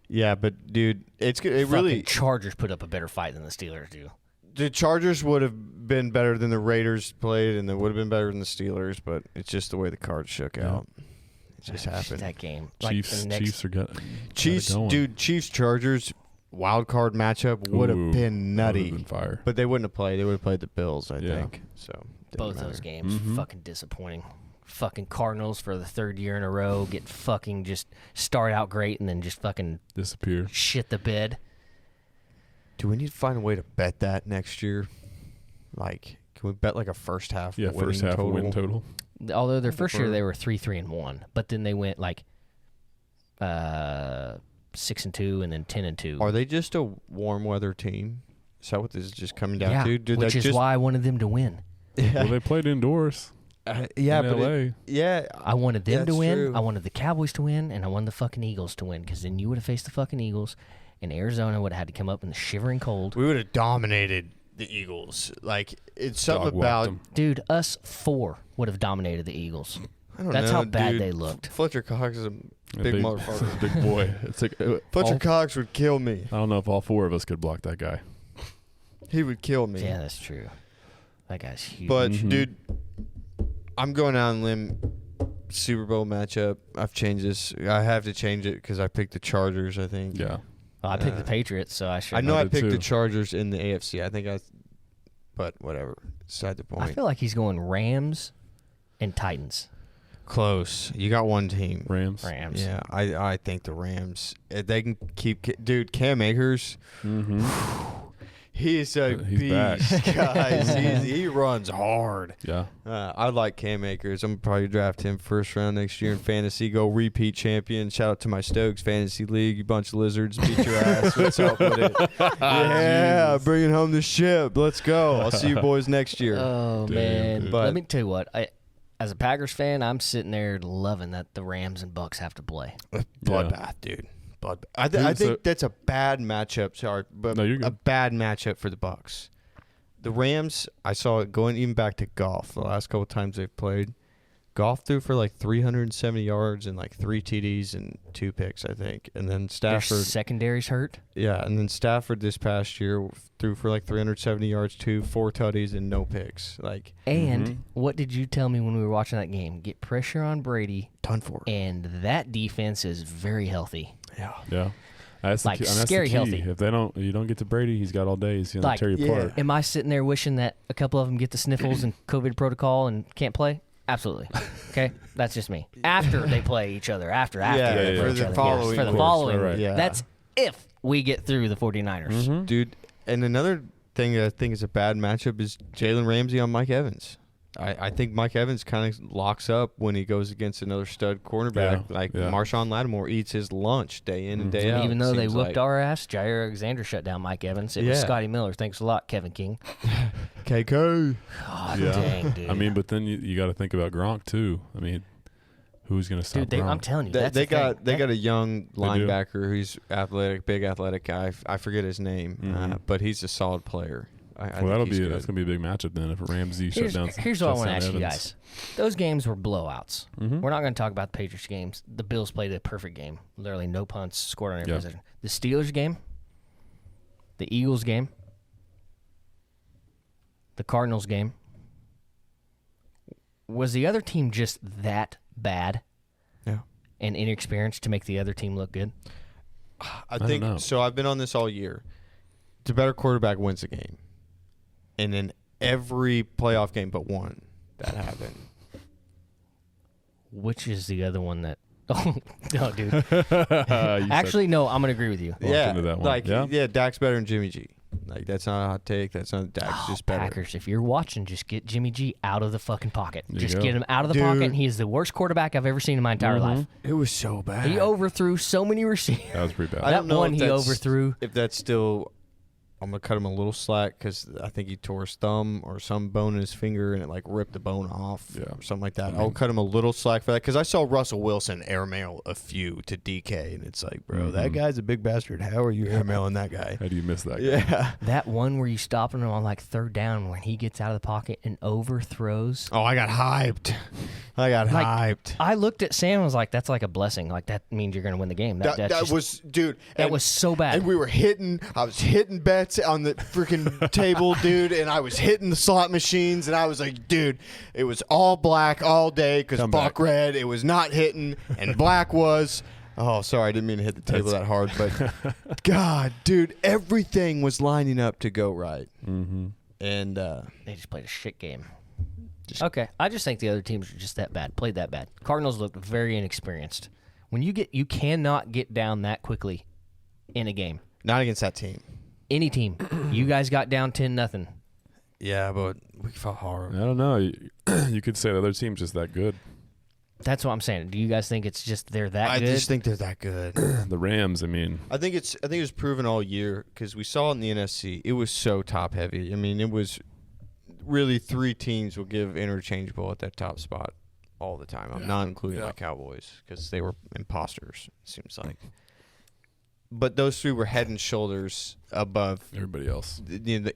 Yeah, but dude, it's good. It Fucking really. Chargers put up a better fight than the Steelers do. The Chargers would have been better than the Raiders played, and they would have been better than the Steelers. But it's just the way the cards shook Yeah. out. It just happened. That game. Chiefs. the next, Chiefs are getting. Chiefs, dude. Chiefs Chargers wild card matchup would have been nutty. Been fire. But they wouldn't have played. They would have played the Bills, I Yeah. think. So Both those games, fucking disappointing. Fucking Cardinals for the third year in a row get fucking just start out great and then just fucking disappear. Shit the bed. Do we need to find a way to bet that next year? Like, can we bet like a first half? First half win total. Although their first year they were 3-3-1, but then they went like 6-2 and then 10-2. Are they just a warm weather team? Is that what this is just coming down to? Which is why I wanted them to win. Well, they played indoors. In LA. I wanted them to win. True. I wanted the Cowboys to win, and I wanted the fucking Eagles to win. Because then you would have faced the fucking Eagles, and Arizona would have had to come up in the shivering cold. We would have dominated the Eagles. Like, it's something Dog walked about them. Dude, us four would have dominated the Eagles. I don't That's know, how bad dude. they looked. Fletcher Cox is a big motherfucker. Big boy. It's like Fletcher Cox would kill me. I don't know if all four of us could block that guy. He would kill me. Yeah, that's true. That guy's huge. But, dude, I'm going out on a limb. Super Bowl matchup. I've changed this. I have to change it because I picked the Chargers, I think. Yeah. Well, I picked the Patriots, so I should. I know I did picked too. the Chargers in the AFC. I think but whatever. Beside the point. I feel like he's going Rams and Titans. Close. You got one team. Rams. Yeah, I think the Rams. They can keep. Dude, Cam Akers. He's a He's beast, back. guys. He runs hard. Yeah. I like Cam Akers. I'm probably draft him first round next year in fantasy. Go repeat champion. Shout out to my Stokes Fantasy League. You bunch of lizards. Beat your ass. What's up with it? Yeah, bringing home the ship. Let's go. I'll see you boys next year. Oh, Damn, man. dude. But let me tell you what. As a Packers fan, I'm sitting there loving that the Rams and Bucks have to play. Bloodbath, dude. I think that's a bad matchup. Sorry, but No, you're good. a bad matchup for the Bucks. The Rams, I saw it going even back to Goff. The last couple times they've played, Goff threw for like 370 yards and like 3 TDs and 2 picks, I think. And then Their Stafford, secondary's hurt. yeah, and then Stafford this past year threw for like 370 yards, 4 tutties and no picks. Like, And what did you tell me when we were watching that game? Get pressure on Brady, done for. and that defense is very healthy. Yeah. Yeah. That's Like, the key. That's scary the key. healthy. If you don't get to Brady, he's got all day. He's going to Like, tear you apart. Am I sitting there wishing that a couple of them get the sniffles and COVID protocol and can't play? Absolutely. Okay? That's just me. After they play each other. After they play for each the other. following Yes, for the course, following. right. Yeah. That's if we get through the 49ers. Dude, and another thing that I think is a bad matchup is Jalen Ramsey on Mike Evans. I think Mike Evans kind of locks up when he goes against another stud cornerback. Marshawn Lattimore eats his lunch day in and day out. Even though they seems whooped like. our ass, Jair Alexander shut down Mike Evans. It was Scotty Miller. Thanks a lot, Kevin King. KK. God Yeah. dang, dude. I mean, but then you got to think about Gronk too. I mean, who's going to stop dude, Gronk? I'm telling you, that's They the thing. got a young do. linebacker who's athletic, big athletic guy. I forget his name, but he's a solid player. I Well, think that's going to be a big matchup then if Ramsey Here's what I want to ask you Evans. guys. Those games were blowouts. Mm-hmm. We're not going to talk about the Patriots games. The Bills played a perfect game. Literally no punts scored on every possession. The Steelers game, the Eagles game, the Cardinals game. Was the other team just that bad and inexperienced to make the other team look good? I don't think know. so. I've been on this all year. The better quarterback wins the game, and in every playoff game but one, that happened. Which is the other one that... Oh, no, dude. You said- Actually, no, I'm going to agree with you. Walked into that one. like Yeah? Dak's better than Jimmy G. Like, that's not a hot take. That's not Dak's just better. Packers, if you're watching, just get Jimmy G out of the fucking pocket. There you Just go. get him out of the Dude. pocket. He is the worst quarterback I've ever seen in my entire life. It was so bad. He overthrew so many receivers. That was pretty bad. I That don't know one if he that's- overthrew. If that's still, I'm gonna cut him a little slack because I think he tore his thumb or some bone in his finger and it like ripped the bone off or something like that. I'll cut him a little slack for that because I saw Russell Wilson airmail a few to DK and it's like, bro, that guy's a big bastard. How are you airmailing that guy? How do you miss that guy? Yeah. That one where you stop him on like third down when he gets out of the pocket and overthrows. Oh, I got hyped. I got Like, hyped. I looked at Sam and was like, that's like a blessing. Like, that means you're going to win the game. That's That just- was, dude. that was so bad. And we were I was hitting bets on the freaking table, dude, and I was hitting the slot machines, and I was like, dude, it was all black all day because Come Buck back. red, it was not hitting, and black was. Oh, sorry, I didn't mean to hit the table that hard, but God, dude, everything was lining up to go right. Mm-hmm. And They just played a shit game. Okay, I just think the other teams are just that bad, played that bad. Cardinals looked very inexperienced. When you cannot get down that quickly in a game. Not against that team. Any team, you guys got down 10-0. Yeah, but we fought hard. I don't know. You could say the other team's just that good. That's what I'm saying. Do you guys think it's just they're that good? I just think they're that good. The Rams, I mean. I think it was proven all year because we saw it in the NFC. It was so top heavy. I mean, it was really 3 teams will give interchangeable at that top spot all the time. I'm not including my Cowboys because they were imposters, it seems like. But those 3 were head and shoulders above Everybody else.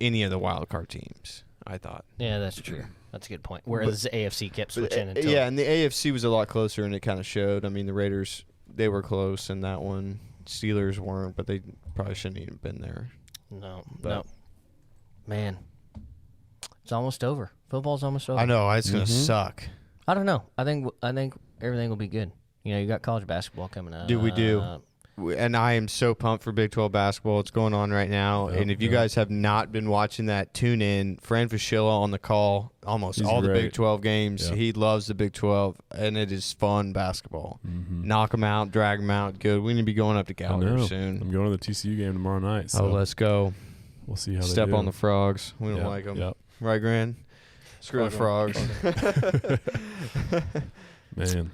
any of the wild card teams, I thought. Yeah, that's true. That's a good point. Whereas the AFC kept switching until Yeah, and the AFC was a lot closer, and it kind of showed. I mean, the Raiders, they were close in that one. Steelers weren't, but they probably shouldn't even been there. No. But- Man, it's almost over. Football's almost over. I know. It's going to suck. I don't know. I think everything will be good. You got college basketball coming up. Dude, we do. And I am so pumped for Big 12 basketball. It's going on right now. Yep, and if you guys have not been watching that, tune in. Fran Fischilla on the call almost He's all the great. Big 12 games. Yep. He loves the Big 12, and it is fun basketball. Mm-hmm. Knock them out, drag them out. Good. We need to be going up to I Gallagher know. soon. I'm going to the TCU game tomorrow night. So Let's go. we'll see how Step they do. on the frogs. We don't Yep, like them. Yep. Right, Gran? Screw the frogs. Man.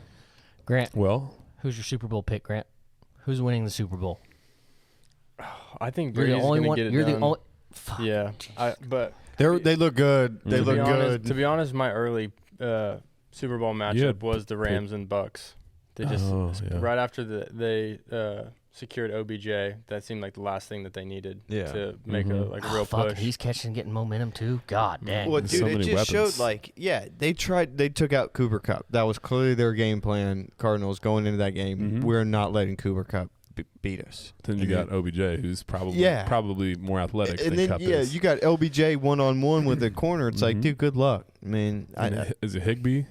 Grant, Well, who's your Super Bowl pick, Grant? Who's winning the Super Bowl? I think You're Brady's the only gonna one. get it You're done. the only. Fuck. Yeah, but They look good. They to look be honest, good. to be honest, my early Super Bowl matchup was the Rams and Bucks. They just right after they secured OBJ. That seemed like the last thing that they needed to make a real Fuck, push. he's catching and getting momentum too. God dang. Well, There's dude, so it many just weapons. showed they took out Cooper Kupp. That was clearly their game plan. Cardinals going into that game. Mhm. We're not letting Cooper Kupp beat us. then you got OBJ, who's probably more athletic And than then Kupp is. you got LBJ 1-on-1 with the corner. It's like, Mhm. dude, good luck. I mean, Is it Higbee? I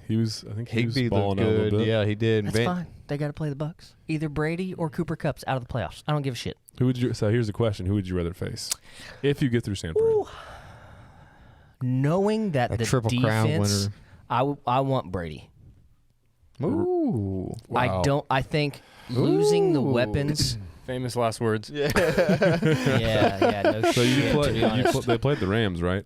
think he Higbee was balling looked out a little good. bit. Yeah, he did. That's fine. They got to play the Bucks. Either Brady or Cooper Kupp's out of the playoffs. I don't give a shit. So here's the question: who would you rather face if you get through Sanford? Ooh. Knowing that A the Triple Crown defense, winner. I want Brady. Ooh. I think losing the Ooh. weapons. Famous last words. Yeah. yeah, no So shit. To be honest. they played the Rams, right?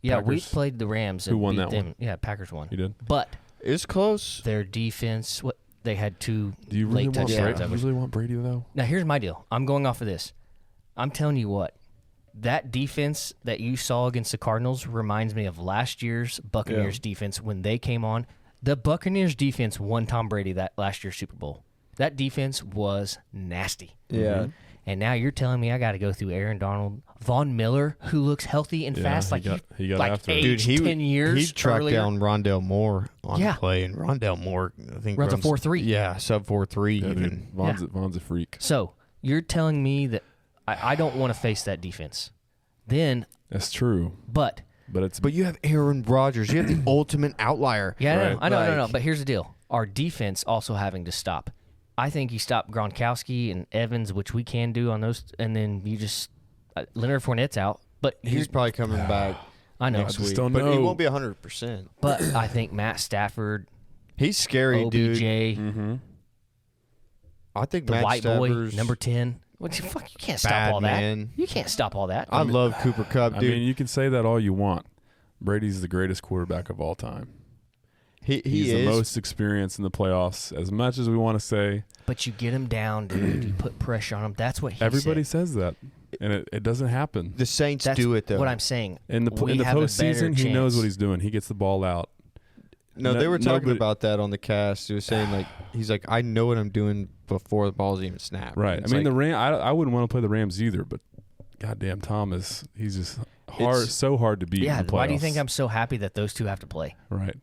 Yeah, we Packers? played the Rams. Who And won beat that them. one? Yeah, Packers won. You did. But It's close. their defense, they had 2 Do you really late want touchdowns. Brady? You really want Brady though? Now, here's my deal. I'm going off of this. I'm telling you what. That defense that you saw against the Cardinals reminds me of last year's Buccaneers defense when they came on. The Buccaneers defense won Tom Brady that last year's Super Bowl. That defense was nasty. Yeah. And now you're telling me I got to go through Aaron Donald, Von Miller, who looks healthy and fast, he got like after it. aged Dude, 10 years he tracked earlier. down Rondell Moore on Yeah. the play, and Rondell Moore, I think, Runs a 4.3. Yeah, sub 4.3 Yeah, even. dude, Von's a freak. So you're telling me that I don't want to face that defense. Then, That's true, but but But you have Aaron Rodgers. You have the ultimate outlier. yeah, Right. I know. Like- But here's the deal: our defense also having to stop. I think you stop Gronkowski and Evans, which we can do on those, and then you just Leonard Fournette's out. But He's probably coming back I know, next just week. don't But he know. won't be 100%. but I think Matt Stafford, He's scary, OBJ, dude. Mm-hmm. I think the Matt white boy, Stafford's number 10. What you fuck? You can't stop bad, all that. man. You can't stop all that. I love Cooper Kupp, I dude. mean, you can say that all you want. Brady's the greatest quarterback of all time. He He's is. the most experienced in the playoffs. As much as we want to say, But you get him down, dude. You put pressure on him. That's what he everybody said. says that, and it doesn't happen. The Saints That's do it, though. what I'm saying. In the We have a better postseason, he knows chance. what he's doing. He gets the ball out. No, they were talking nobody- about that on the cast. He was saying, like, he's like, I know what I'm doing before the ball's even snapped. Right. It's I mean, like, the Ram. I wouldn't want to play the Rams either, but goddamn, he's just hard, It's- so hard to beat. Yeah, in the why do you think playoffs. I'm so happy that those two have to play? Right.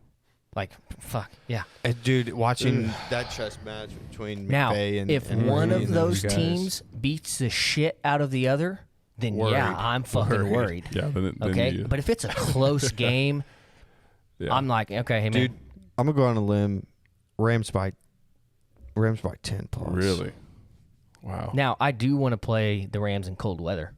Like, fuck, yeah. Dude, watching that chess match between Now, McVay and if and one Brady of and those guys, teams beats the shit out of the other, then Worried. yeah, I'm fucking worried. Yeah. Then Okay, you, but if it's a close game, yeah. I'm like, okay, hey man, dude, I'm gonna go on a limb. Rams by 10 plus. Really. Wow. now I do want to play the Rams in cold weather.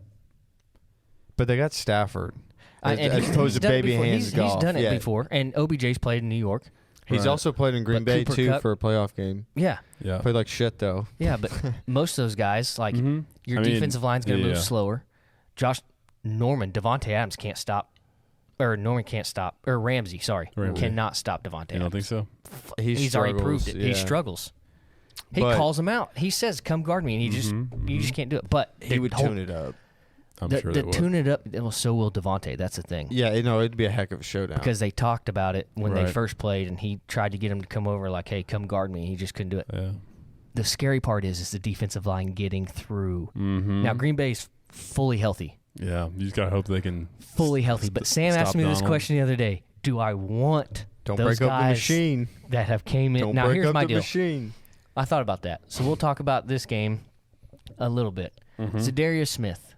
But they got Stafford. as opposed to baby hands golf. He's done it before, and OBJ's played in New York. He's also played in Green Bay, too, for a playoff game. Yeah. Played like shit, though. Yeah, but most of those guys, like, your defensive line's going to move slower. Devontae Adams can't stop. Or Norman can't stop. Or Ramsey, cannot stop Devontae Adams. You don't think so? He's already proved it. Yeah. He struggles. He calls him out. He says, come guard me, and you just can't do it. But he would tune it up. I'm sure they would. Tune it up, well, so will Devontae. That's the thing. Yeah, it'd be a heck of a showdown. Because they talked about it when they first played, and he tried to get him to come over like, hey, come guard me. He just couldn't do it. Yeah. The scary part is the defensive line getting through. Now, Green Bay's fully healthy. Yeah, you just got to hope they can. Fully healthy. But Sam asked me this question the other day. Do I want those break guys up the machine that have came in? Don't now, break here's up my the deal. Machine. I thought about that. So we'll talk about this game a little bit. Zadarius Smith.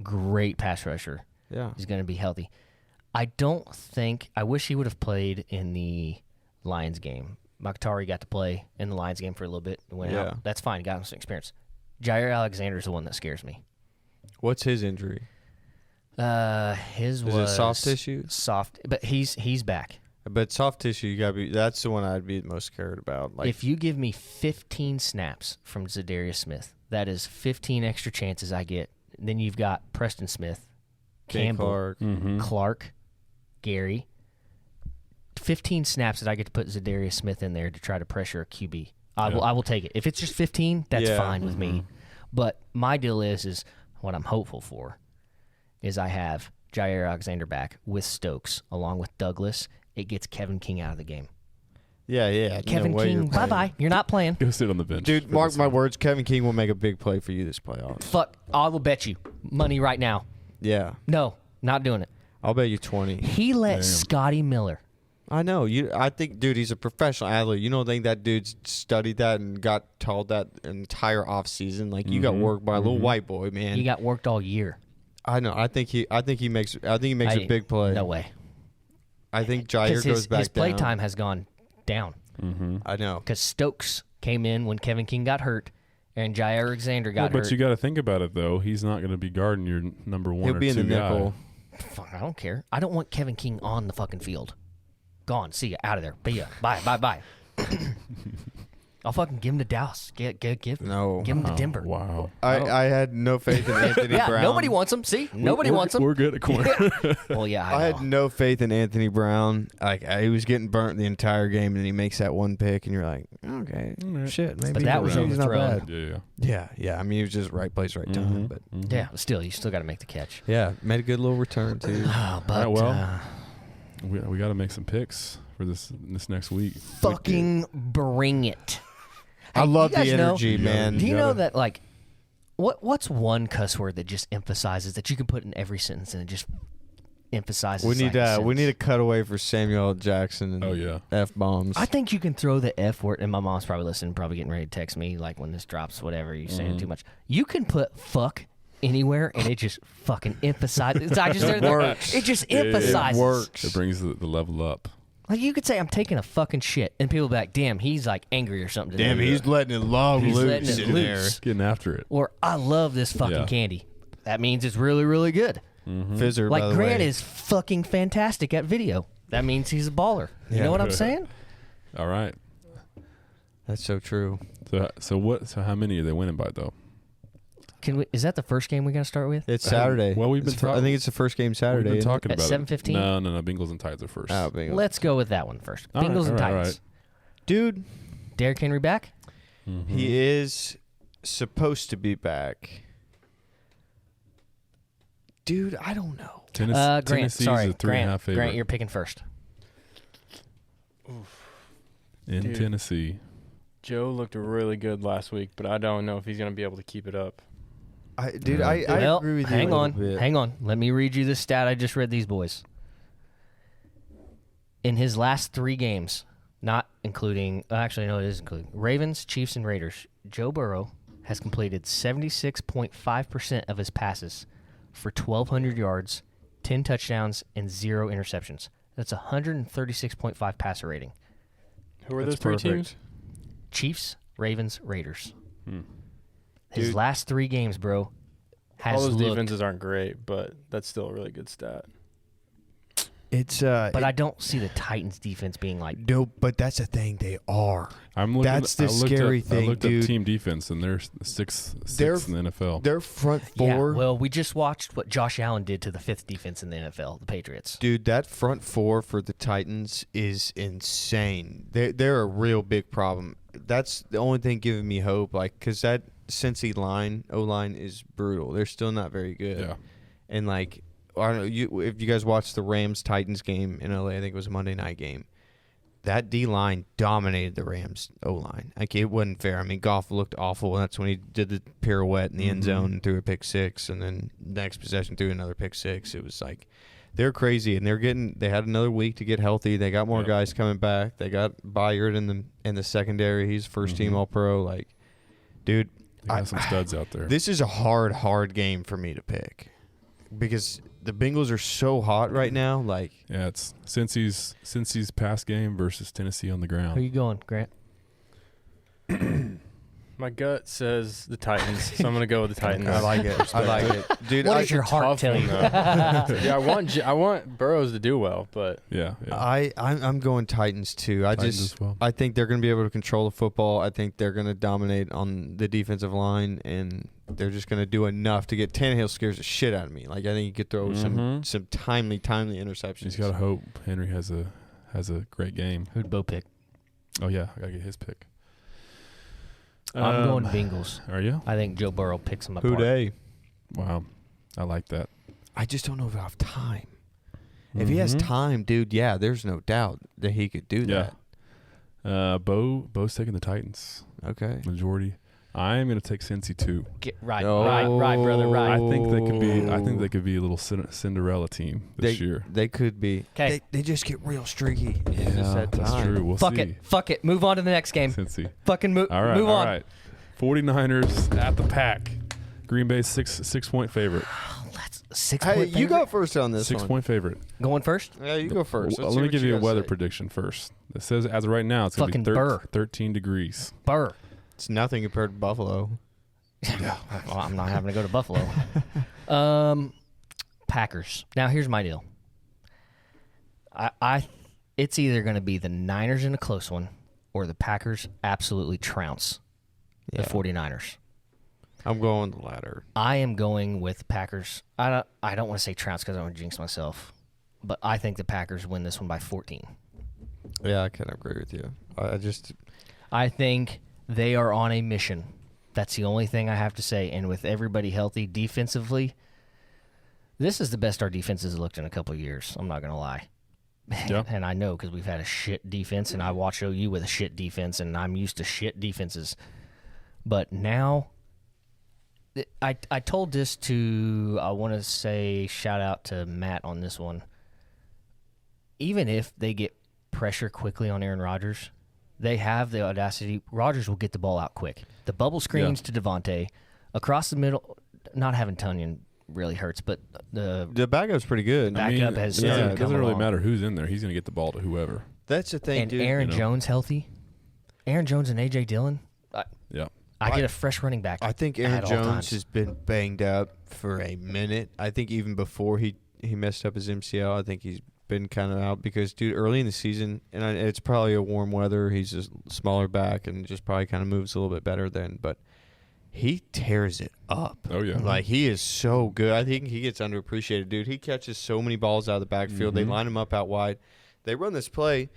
Great pass rusher. Yeah. He's going to be healthy. I wish he would have played in the Lions game. Mokhtari got to play in the Lions game for a little bit and went out. That's fine. Got him some experience. Jair Alexander's the one that scares me. What's his injury? His was it soft tissue? Soft, but he's back. But soft tissue, you gotta be. That's the one I'd be most scared about. Like, if you give me 15 snaps from Zadarius Smith, that is 15 extra chances I get. Then you've got Preston Smith, Campbell, Clark, Gary. 15 snaps that I get to put Zadarius Smith in there to try to pressure a QB. I will take it. If it's just 15, that's fine with me. But my deal is what I'm hopeful for is I have Jair Alexander back with Stokes along with Douglas. It gets Kevin King out of the game. Yeah. Kevin King, bye-bye. You're not playing. Go sit on the bench. Dude, mark my words, Kevin King will make a big play for you this playoffs. Fuck, I will bet you money right now. Yeah. No, not doing it. I'll bet you 20. He let Scotty Miller. I know. I think, dude, he's a professional athlete. You don't think that dude's studied that and got told that entire offseason? Like, you got worked by a little white boy, man. He got worked all year. I know. I think he makes a big play. No way. I think Jair goes back his play down. time has gone down. I know. Because Stokes came in when Kevin King got hurt, and Jair Alexander got hurt. But you got to think about it, though. He's not going to be guarding your number one He'll or be two in the nickel. Fuck, I don't care. I don't want Kevin King on the fucking field. Gone. See ya. Out of there. Be ya. Bye. I'll fucking give him to Dallas. Give him to Denver. Wow. I had no faith in Anthony Brown. Nobody wants him. See? Nobody wants him. We're good at corner. Well, yeah, I had no faith in Anthony Brown. Like, he was getting burnt the entire game, and he makes that one pick, and you're like, okay, shit, maybe. But that was he's not overthrown. bad. Yeah. I mean, he was just right place, right time. But yeah, still, you still got to make the catch. yeah, made a good little return too. But we got to make some picks for this next week. Fucking bring it. I love the you guys energy, man. Do you know that, like, what's one cuss word that just emphasizes that you can put in every sentence and it just emphasizes? We need a cutaway for Samuel L. Jackson and F bombs. I think you can throw the F word, and my mom's probably listening, probably getting ready to text me like when this drops, whatever, you saying it too much. You can put fuck anywhere and it just fucking emphasizes. It works. It just emphasizes. It works. It brings the level up. Like, you could say, I'm taking a fucking shit, and people be like, damn, he's like angry or something today. Damn, he's letting it loose. He's letting it loose. Getting after it. Or, I love this fucking candy. That means it's really, really good. Fizzer, like, by the Grant way. is fucking fantastic at video. That means he's a baller. You know what I'm saying? All right. That's so true. So how many are they winning by, though? Is that the first game we got to start with? It's Saturday. Well, we've been I think it's the first game Saturday. We've been talking At about 7:15? No. Bengals and Titans are first. Oh, Bengals. Let's go with that one first. All Bengals right, and all right, Titans. Dude, Derrick Henry back? he is supposed to be back. Dude, I don't know. Grant, Tennessee's sorry. a 3.5 favorite. Grant, you're picking first. in Tennessee. Joe looked really good last week, but I don't know if he's going to be able to keep it up. I agree with you. Hang on. Let me read you this stat I just read these boys. In his last 3 games, not including, actually, no, it is including Ravens, Chiefs, and Raiders, Joe Burrow has completed 76.5% of his passes for 1,200 yards, 10 touchdowns, and 0 interceptions. That's a 136.5 passer rating. Who are those three teams? Chiefs, Ravens, Raiders. His last 3 games, bro, has all those looked, defenses aren't great, but that's still a really good stat. It's but I don't see the Titans defense being like. No, but that's the thing. They are. That's the scary thing, I looked dude. up team defense, and they're sixth in the NFL. Their front four. Yeah, well, we just watched what Josh Allen did to the 5th defense in the NFL, the Patriots. Dude, that front four for the Titans is insane. They're a real big problem. That's the only thing giving me hope, like, because that Cincy O-line is brutal. They're still not very good. Yeah. And, like, I don't know, if you guys watched the Rams-Titans game in LA, I think it was a Monday night game, that D-line dominated the Rams O-line. Like, it wasn't fair. I mean, Goff looked awful. That's when he did the pirouette in the end zone and threw a pick six, and then next possession threw another pick six. It was like, they're crazy, and they had another week to get healthy. They got more guys coming back. They got Byard in the secondary. He's first team All-Pro. Like, dude, they got some studs out there. This is a hard game for me to pick because the Bengals are so hot right now. Like, yeah, it's Cincy's pass game versus Tennessee on the ground. Who are you going, Grant? My gut says the Titans, so I'm gonna go with the Titans. I like it, dude. What does your heart tell you? Yeah, I want Burrows to do well, but I'm going Titans too. I think they're going to be able to control the football. I think they're going to dominate on the defensive line, and they're just going to do enough to get Tannehill scares the shit out of me. Like, I think he could throw some timely interceptions. He's got to hope Henry has a great game. Who'd Beau pick? Oh yeah, I got to get his pick. I'm going Bengals. Are you? I think Joe Burrow picks them apart. Who dey? Wow, I like that. I just don't know if I have time. If he has time, dude, yeah, there's no doubt that he could do that. Beau's taking the Titans. Okay. Majority. I am going to take Cincy too. Right, brother, right. I think they could be a little Cinderella team this year. They could be. Okay. They just get real streaky. Yeah, that's true. We'll see. Fuck it. Move on to the next game. Cincy. Fucking move on. All right. 49ers at the Pack. Green Bay 6-point favorite. Let's 6-point favorite. You go first on this 6-point favorite. Going first? Yeah, you go first. Let me give you a weather prediction first. It says as of right now it's going to be 13 degrees. Burr. It's nothing compared to Buffalo. Yeah. Well, I'm not having to go to Buffalo. Packers. Now, here's my deal. It's either going to be the Niners in a close one or the Packers absolutely trounce the 49ers. I'm going the latter. I am going with Packers. I don't want to say trounce because I don't want to jinx myself, but I think the Packers win this one by 14. Yeah, I kind of agree with you. I think they are on a mission. That's the only thing I have to say. And with everybody healthy defensively, this is the best our defense has looked in a couple of years. I'm not going to lie. Yeah. And I know because we've had a shit defense, and I watched OU with a shit defense, and I'm used to shit defenses. But now, I told this to, I want to say, shout out to Matt on this one. Even if they get pressure quickly on Aaron Rodgers, they have the audacity. Rodgers will get the ball out quick. The bubble screens to Devontae. Across the middle, not having Tunyon really hurts, but the backup's pretty good. Backup has it doesn't really matter who's in there. He's going to get the ball to whoever. That's the thing, and dude. Aaron Jones healthy. Aaron Jones and A.J. Dillon. I get a fresh running back. I think Aaron Jones has been banged up for a minute. I think even before he messed up his MCL, I think he's been kind of out because, dude, early in the season, and it's probably a warm weather. He's a smaller back and just probably kind of moves a little bit better then, but he tears it up. Oh, yeah. Like, he is so good. I think he gets underappreciated, dude. He catches so many balls out of the backfield. They line him up out wide. They run this play,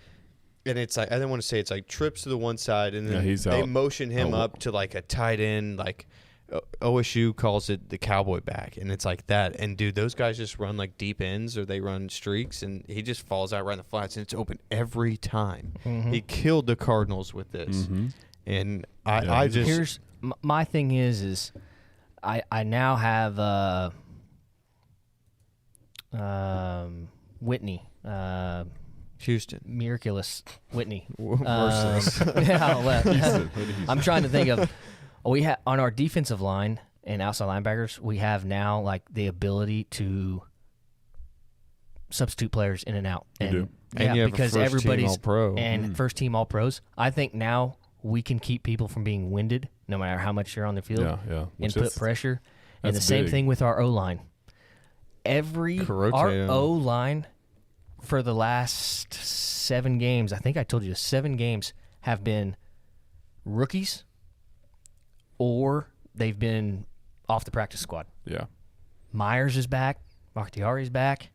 and it's like, I didn't want to say it's like trips to the one side, and then they motion him up to like a tight end, like OSU calls it the cowboy back, and it's like that. And, dude, those guys just run like deep ends or they run streaks, and he just falls out right in the flats, and it's open every time. He killed the Cardinals with this. And I just... Here's my thing is I now have Whitney. Houston. Miraculous Whitney. Merciless. I'm trying to think of... We have on our defensive line and outside linebackers, we have now like the ability to substitute players in and out. And you do. And you have because a first everybody's team All-Pro. And first team All Pros. I think now we can keep people from being winded, no matter how much you're on the field, and put pressure. And the same thing with our O line. Our O line for the last 7 games, I think I told you 7 games have been rookies or they've been off the practice squad. Yeah. Myers is back. Bakhtiari's back.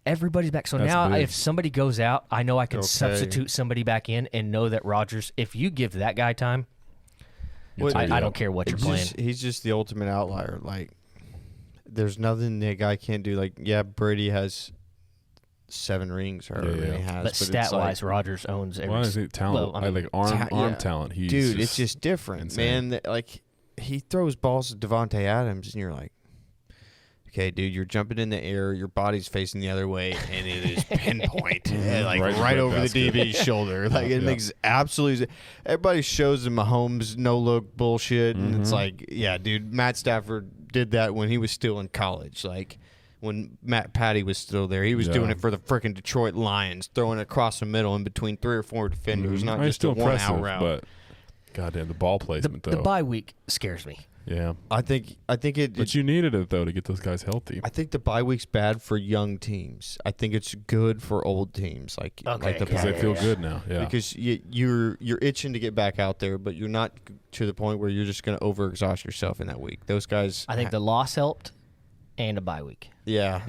Everybody's back. So That's now big. if somebody goes out, I know I can substitute somebody back in and know that Rodgers, if you give that guy time, I don't care what you're playing. He's just the ultimate outlier. Like, there's nothing that guy can't do. Like, yeah, Brady has 7 rings or whatever he has. But stat-wise, Rodgers owns every. Well, is it talent? Well, I mean, like arm talent. He's it's just different, insane. man. Like, he throws balls to Devontae Adams, and you're like, okay, dude, you're jumping in the air, your body's facing the other way, and it is pinpoint, like right over the DB's shoulder. Like, it makes absolutely. Everybody shows him Mahomes no-look bullshit, and it's like, yeah, dude, Matt Stafford did that when he was still in college. Like, when Matt Patty was still there, he was doing it for the freaking Detroit Lions, throwing it across the middle in between 3 or 4 defenders, not just a one-out route. But goddamn, the ball placement the bye week scares me. Yeah, I think it. But you needed it though to get those guys healthy. I think the bye week's bad for young teams. I think it's good for old teams, like the because they feel good now. Yeah, because you're itching to get back out there, but you're not to the point where you're just going to overexhaust yourself in that week. Those guys. I think the loss helped, and a bye week. Yeah,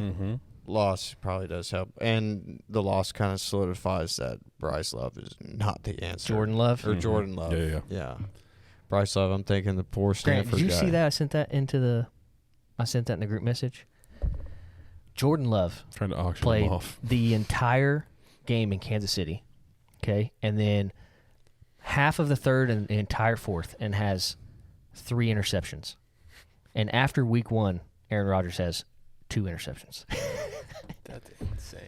loss probably does help, and the loss kind of solidifies that Bryce Love is not the answer. Jordan Love. Jordan Love. Yeah. Bryce Love, I'm thinking the poor Stanford Grant, did you guy. see that? I sent that in the group message. Jordan Love trying to auction played them off the entire game in Kansas City, okay, and then half of the third and the entire fourth, and has 3 interceptions. And after week 1, Aaron Rodgers has 2 interceptions. That's insane.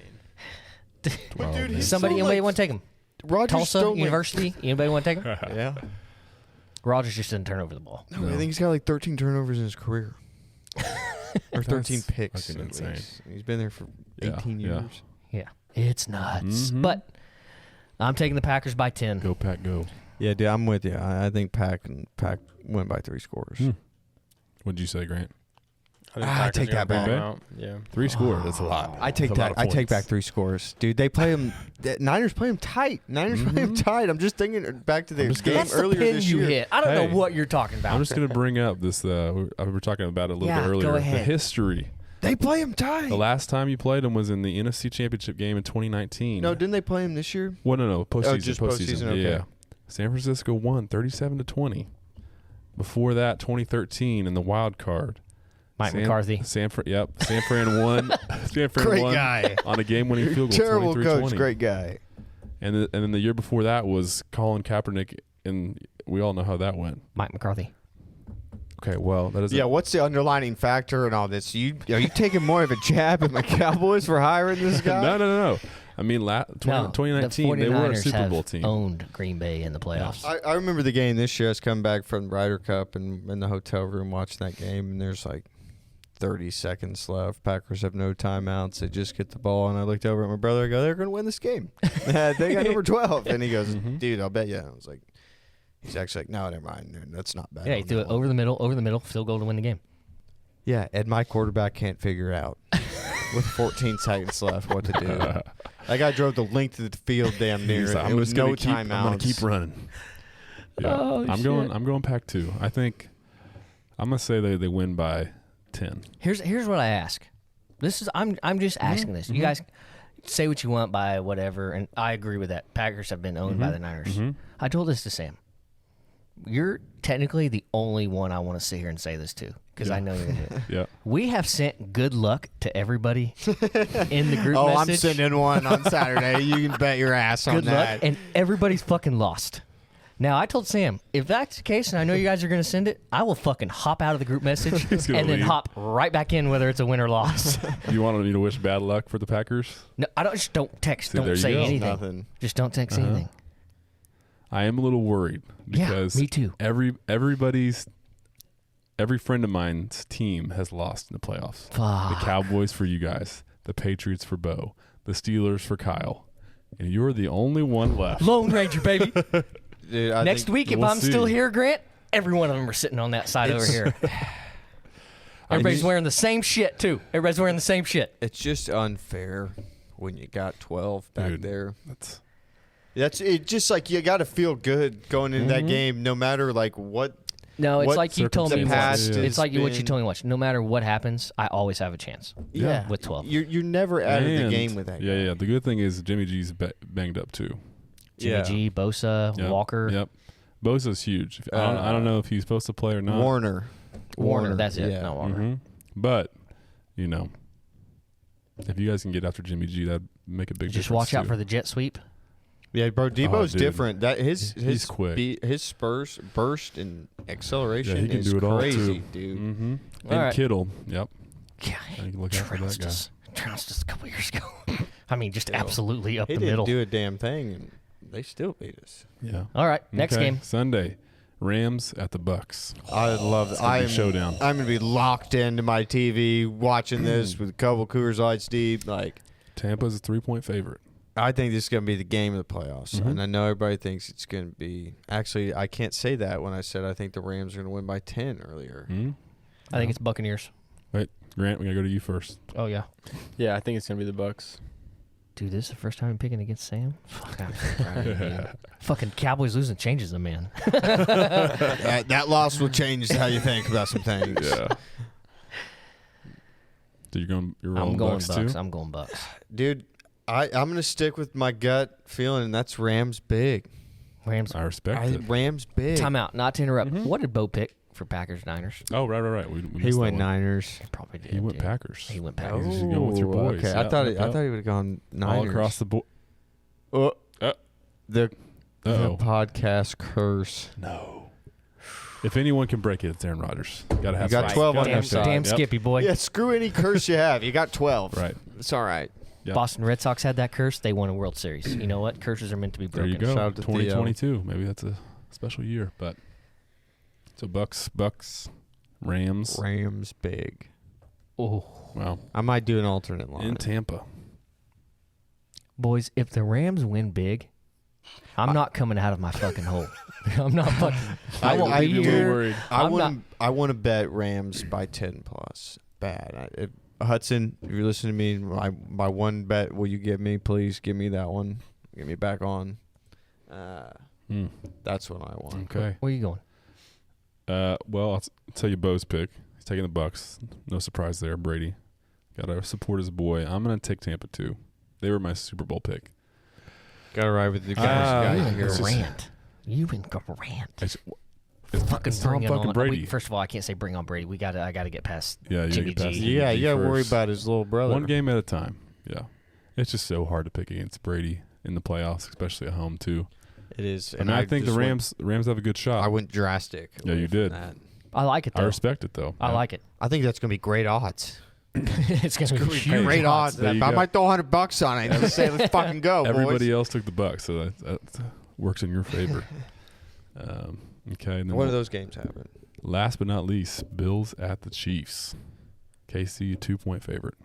But dude, he's Anybody want to take him? Rodgers Tulsa still, University. Anybody want to take him? Yeah. Rodgers just didn't turn over the ball. No, I think he's got like 13 turnovers in his career. Or 13 That's picks. fucking insane. He's been there for 18 years. Yeah, it's nuts. But I'm taking the Packers by 10. Go Pack, go. Yeah, dude, I'm with you. I think Pack win by 3 scores. What'd you say, Grant? I take that back. Yeah, 3 scores. That's a lot. I take that. I take back 3 scores, dude. They play them. Niners play them tight. Play them tight. I'm just thinking back to their game That's earlier the pin this you year. hit. I don't know what you're talking about. I'm just going to bring up this. We were talking about it a little bit earlier. Go ahead. The history. They play them tight. The last time you played them was in the NFC Championship game in 2019. No, didn't they play them this year? Well, no, postseason. Oh, just postseason. Okay. Yeah. San Francisco won 37-20. Before that, 2013 in the wild card. Mike McCarthy. San Fran won. San Fran Great won guy. on a game-winning field goal. Terrible 23-20. coach, great guy. And then the year before that was Colin Kaepernick, and we all know how that went. Mike McCarthy. Okay, well, that is what's the underlining factor in all this? Are you taking more of a jab at my Cowboys for hiring this guy? No. I mean, 2019, the they were a 49ers Super Bowl have team. Owned Green Bay in the playoffs. I remember the game this year. I was coming back from Ryder Cup and in the hotel room watching that game, and there's like 30 seconds left. Packers have no timeouts. They just get the ball, and I looked over at my brother. I go, they're going to win this game. They got number 12. And he goes, dude, I'll bet you. I was like, he's actually like, no, never mind. That's not bad. Yeah, he threw it over the middle, field goal to win the game. Yeah, and my quarterback can't figure it out with 14 seconds left what to do. That guy drove the length of the field damn near. Like, it was no timeouts. I'm going to keep running. Yeah. Oh, I'm going Pack 2. I think I'm going to say they win by 10. Here's what I ask. I'm just asking this. You guys say what you want by whatever, and I agree with that. Packers have been owned by the Niners. I told this to Sam. You're technically the only one I want to sit here and say this to, because I know you're going to do it. Yeah. We have sent good luck to everybody in the group Oh, message. I'm sending one on Saturday. You can bet your ass on Good that. luck, and everybody's fucking lost. Now, I told Sam, if that's the case, and I know you guys are going to send it, I will fucking hop out of the group message and then leave. hop right back in, whether it's a win or loss. You want me to wish bad luck for the Packers? No, I don't. Just don't text. See, there Don't you say go. anything. Nothing. Just don't text anything. I am a little worried because me too. every friend of mine's team has lost in the playoffs. Fuck. The Cowboys for you guys, the Patriots for Beau, the Steelers for Kyle, and you're the only one left. Lone Ranger, baby. Dude, I Next think week, if we'll I'm still see. here, Grant, every one of them are sitting on that side over here. Everybody's wearing the same shit, too. Everybody's wearing the same shit. it's just unfair when you got 12 back there. That's it. Just like you got to feel good going into that game, no matter like what. No, it's like you told me once. It's like what you told me once. No matter what happens, I always have a chance. Yeah, with 12. You're never out of the game with that. Yeah, yeah. The good thing is Jimmy G's banged up too. Jimmy G, Bosa, Walker. Yep. Bosa's huge. I don't know if he's supposed to play or not. Warner. That's it. Yeah. Not Walker. Mm-hmm. But if you guys can get after Jimmy G, that'd make a big difference. Just watch out for the jet sweep. Yeah, bro. Debo's different. That his quick. His burst and acceleration he can is do it all crazy, too. dude. Mm-hmm. All And right. Kittle. Yep. Yeah, I can look out for that guy. trounced us a couple years ago. I mean, just absolutely up He the didn't middle. do a damn thing, and they still beat us. Yeah. All right, next game. Sunday, Rams at the Bucks. I love it. It's showdown. I'm gonna be locked into my TV watching this with a couple Coors Lights deep. Like Tampa's a 3-point favorite. I think this is gonna be the game of the playoffs, Mm-hmm. and I know everybody thinks it's gonna be. Actually, I can't say that when I said I think the Rams are gonna win by 10 earlier. Mm-hmm. I think it's Buccaneers. Wait, Grant, we gotta go to you first. Oh yeah. Yeah, I think it's gonna be the Bucks. Dude, this is the first time I'm picking against Sam. Fuck, I'm so proud of you, dude. Fucking Cowboys losing changes the man. That loss will change how you think about some things. Yeah. So you're rolling going Bucks Bucks. too? I'm going Bucks. Dude, I'm gonna stick with my gut feeling, and that's Rams big. Rams. I respect it. Rams big. Time out. Not to interrupt. What did Bo pick for Packers Niners? Oh, right. We He missed that went one. Niners. He probably did. He went dude. Packers. He went Oh. Packers. He's going with your boys. Okay, I Yep, thought he yep. would have gone Niners All across the board. The Uh-oh. podcast curse. No. If anyone can break it, it's Aaron Rodgers. Gotta have You got some- 12 on Damn, their side. damn Yep. Skippy boy. Yeah, screw any curse you have. You got 12. Right. It's all right. Yep. Boston Red Sox had that curse. They won a World Series. You know what? Curses are meant to be There broken. you go. Shout out to 2022. Maybe that's a special year. But so Bucks, Rams. Rams big. Oh, Wow. I might do an alternate line. In Tampa. boys, if the Rams win big, I'm not coming out of my fucking hole. I'm not fucking. I won't be you're here. worried. I want to bet Rams by 10 plus. Bad. Hudson, if you're listening to me, my one bet, will you give me? Please give me that one. Get me back on. That's what I want. Okay. Where you going? Well, I'll tell you Beau's pick. He's taking the Bucks. No surprise there. Brady. Got to support his boy. I'm going to take Tampa too. They were my Super Bowl pick. Got to ride with the guys. You guy and here. Grant. You and Grant. It's Fucking Tom bring it fucking on. Brady. First of all, I can't say bring on Brady. I gotta get past Yeah, Jimmy get past G. Jimmy Yeah, G you got to worry first. about his little brother. One game at a time. Yeah. It's just so hard to pick against Brady in the playoffs, especially at home too. It is. And I think the Rams have a good shot. I went drastic. Yeah, away you from did. that. I like it I though. respect it though. I like it. I think that's going to be great odds. It's gonna be huge. Great odds. There I you go. might throw $100 on it. Let's say, let's fucking go, Everybody boys. else took the Bucks, so that works in your favor. Okay. And then One of those games happen. last but not least, Bills at the Chiefs. KC, a 2-point favorite.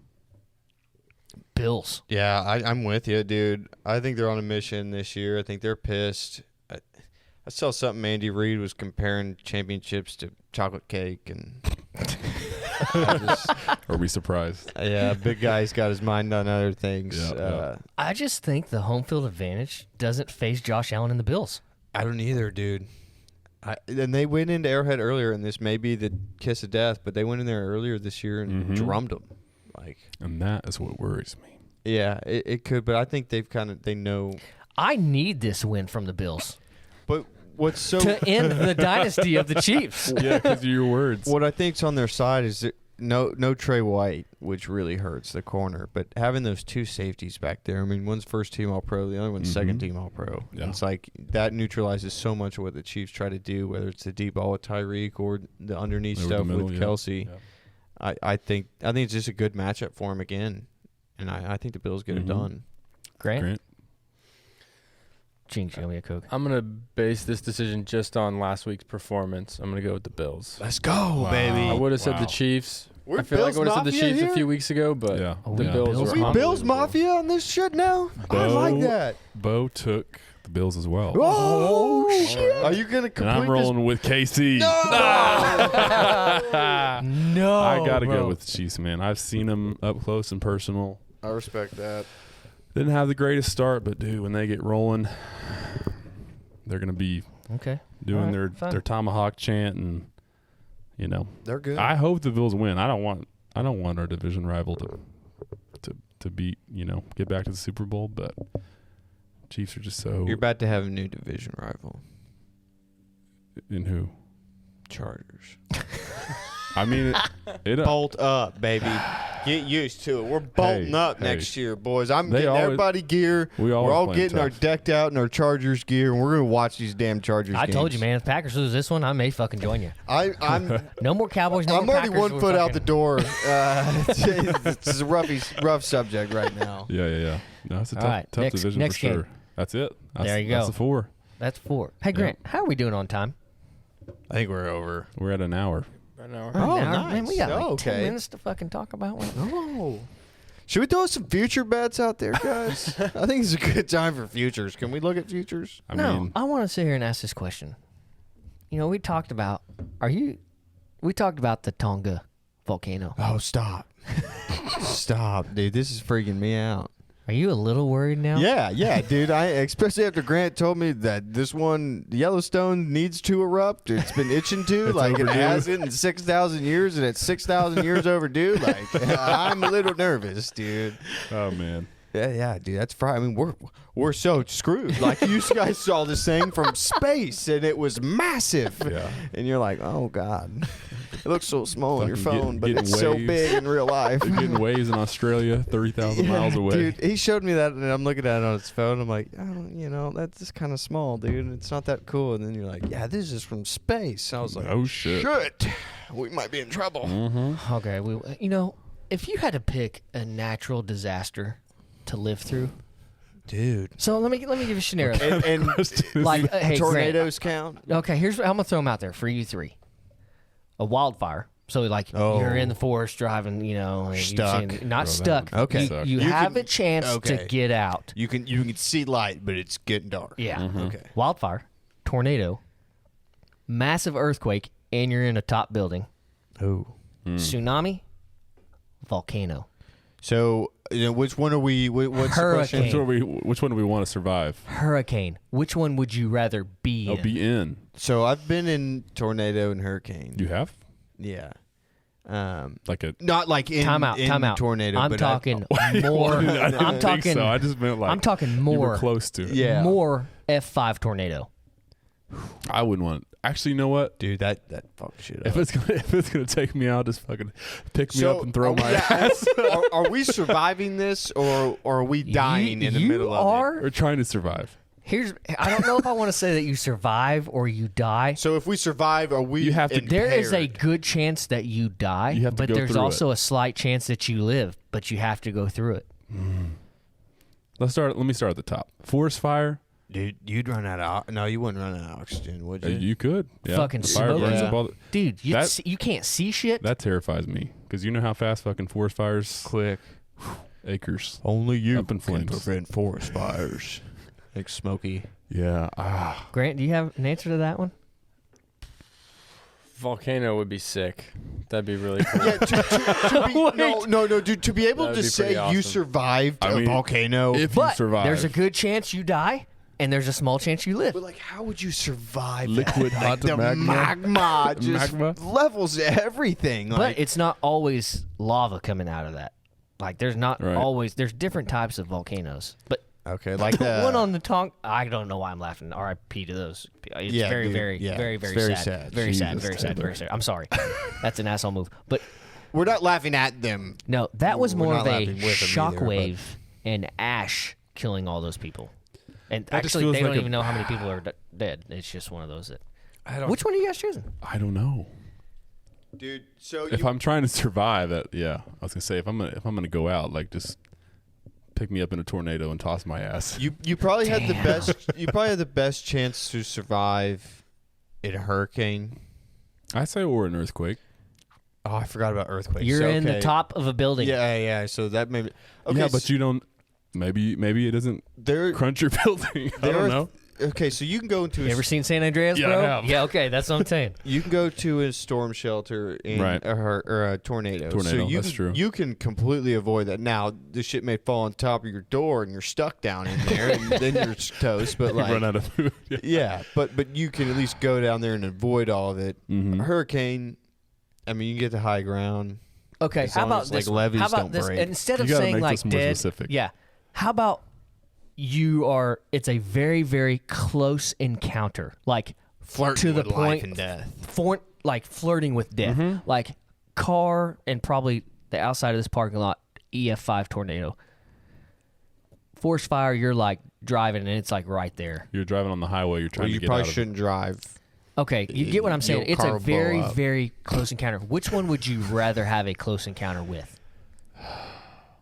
Bills. Yeah, I'm with you, dude. I think they're on a mission this year. I think they're pissed. I saw something Andy Reid was comparing championships to chocolate cake, and Are we surprised? yeah, big guy's got his mind on other things. Yeah. I just think the home field advantage doesn't face Josh Allen and the Bills. I don't either, dude. And they went into Arrowhead earlier, and this may be the kiss of death, but they went in there earlier this year and drummed them. And that is what worries me. Yeah, it could, but I think they know. I need this win from the Bills But what's so to end the dynasty of the Chiefs. Yeah, because of your words. what I think's on their side is that no Trey White, which really hurts the corner. But having those two safeties back there, I mean, one's first team All Pro, the other one's second team All Pro. Yeah. It's like that neutralizes so much of what the Chiefs try to do, whether it's the deep ball with Tyreek or the underneath Over the stuff middle, with yeah. Kelsey. Yeah. I think it's just a good matchup for him again, and I think the Bills get it done. Grant? Gene, show me a Coke. I'm gonna base this decision just on last week's performance. I'm gonna go with the Bills. Let's go, baby. I would have said Wow. the Chiefs. We're I feel like I Bills would have said the Mafia Chiefs here? a few weeks ago, but Yeah. the Yeah. Bills Bills. were We Bills unbelievable. Mafia on this shit now? I Beau- like that. Beau took the Bills as well. Oh, shit. Are you going to complete And I'm rolling with KC. No, I got to bro. go with the Chiefs, man. I've seen them up close and personal. I respect that. Didn't have the greatest start, but dude, when they get rolling, they're gonna be doing their tomahawk chant, and they're good. I hope the Bills win. I don't want our division rival to beat, get back to the Super Bowl, but Chiefs are just so. You're about to have a new division rival. In who? Chargers. I mean, it bolt up, baby. Get used to it. We're bolting up next year, boys. I'm getting everybody gear. We're all getting our decked out in our Chargers gear, and we're gonna watch these damn Chargers. I games. told you, man. If Packers lose this one, I may fucking join you. I'm no more Cowboys. No I'm more already Packers, 1 foot out the door. This is a rough subject right now. Yeah. No, it's a tough division next for sure. game. That's it. There you go. That's the 4. That's 4. Hey, Grant, how are we doing on time? I think we're over. We're at an hour. An hour. Oh, nice. Man, we got 10 okay. minutes to fucking talk about one. Oh. Should we throw some future bets out there, guys? I think it's a good time for futures. Can we look at futures? I mean, I want to sit here and ask this question. We talked about the Tonga volcano. Oh, stop. Stop, dude. This is freaking me out. Are you a little worried now? Yeah, dude. I especially after Grant told me that this one, Yellowstone, needs to erupt. It's been itching to, like it hasn't in 6,000 years, and it's 6,000 years overdue. Like I'm a little nervous, dude. Oh man. Yeah, dude. That's I mean, we're so screwed. Like you guys saw this thing from space, and it was massive. Yeah. And you're like, oh god. It looks so small on your Fucking phone, but getting it's so waves. big in real life. They're getting waves in Australia, 30,000 miles away. Dude, he showed me that, and I'm looking at it on his phone. I'm like, that's just kind of small, dude. It's not that cool. And then you're like, yeah, this is from space. I was like, oh shit. We might be in trouble. Mm-hmm. Okay, if you had to pick a natural disaster to live through, Dude. so let me give you a scenario. And Like, hey, tornadoes count? Okay, I'm gonna throw them out there for you three. A wildfire. So you're in the forest driving, and Stuck. not stuck. Okay. You have a chance to get out. You can see light, but it's getting dark. Yeah. Okay. Wildfire, tornado, massive earthquake, and you're in a top building. Oh. Tsunami, volcano. So, which one are we? What's Hurricane. the question? Which one do we want to survive? Hurricane. Which one would you rather be in? Be in. So I've been in tornado and hurricane. You have? Yeah. Like a Not like in Time out. tornado. I'm but talking more. I didn't I'm talking. think so. I just meant like I'm talking you more. were close to it. Yeah. More F5 tornado. I wouldn't want. Actually, you know what? Dude, that fuck shit If up. it's gonna take me out, just fucking pick me up and throw my ass. Are we surviving this, or are we dying in the middle of it? We're trying to survive. I don't know if I want to say that you survive or you die. So if we survive, are we? You have to- There is a good chance that you die, You have to but go there's through also a slight chance that you live, but you have to go through it. Let me start at the top. Forest fire. Dude, you'd run out of. No, you wouldn't run out of oxygen, would you? You could. Yeah. Fucking the fire smoke. burns Yeah. up all the, Dude, you That- you can't see shit. that terrifies me because you know how fast fucking forest fires Quick. acres. Only you Up in flames. prevent forest fires. Like Smokey. Yeah. Grant, do you have an answer to that one? Volcano would be sick. That'd be really cool. Yeah, to be, no, dude. To be able That'd to be say pretty awesome. you survived I a mean, volcano, If you But survive, there's a good chance you die, and there's a small chance you live. but like, how would you survive? Liquid that? hot Like, to the magma just Magma? levels everything. But Like, it's not always lava coming out of that. Like, there's not Right. always. There's different types of volcanoes. But okay, like the the one on the tongue, I don't know why I'm laughing. R.I.P. to those. It's Yeah, very, dude. very, Yeah, very, it's very, very sad. sad. Very sad. Jesus, Very sad. Taylor. Very sad. I'm sorry. That's an asshole move. But We're not laughing at them. no, that was We're more not of a laughing with them either, shockwave and ash killing all those people. And That just actually, feels they like don't a- even know how many people are dead. It's just one of those that. I don't. Which one are you guys choosing? I don't know. Dude, so If I'm trying to survive, I was gonna say if I'm gonna go out, like just pick me up in a tornado and toss my ass. you probably had the Damn. best. You probably had the best chance to survive in a hurricane. I say or an earthquake. Oh, I forgot about earthquakes. You're in the Okay. top of a building. Yeah. So that maybe. Okay, Yeah, but you don't. Maybe it doesn't there. crunch your building. I don't know. okay, so you can go into You ever seen San Andreas, Yeah, bro? I have. Yeah, okay, that's what I'm saying. you can go to a storm shelter in Right. or a tornado. So That's true. You can completely avoid that. Now, the shit may fall on top of your door and you're stuck down in there, and then you're toast. But You like, run out of food. yeah, but you can at least go down there and avoid all of it. Mhm. A hurricane, I mean, you get to high ground. Okay, As how long about as, this? like, levees how about don't this? break. Instead of You gotta saying make like this more dead, specific. yeah. How about it's a very, very close encounter, like Flirting to the with point, life and death. like flirting with death, like car and probably the outside of this parking lot, EF5 tornado, forest fire. You're like driving and it's like right there. You're driving on the highway. You're trying Well, to you get probably out of shouldn't drive. Okay, you get what I'm saying. Your It's car a will blow very, up. very close encounter. Which one would you rather have a close encounter with?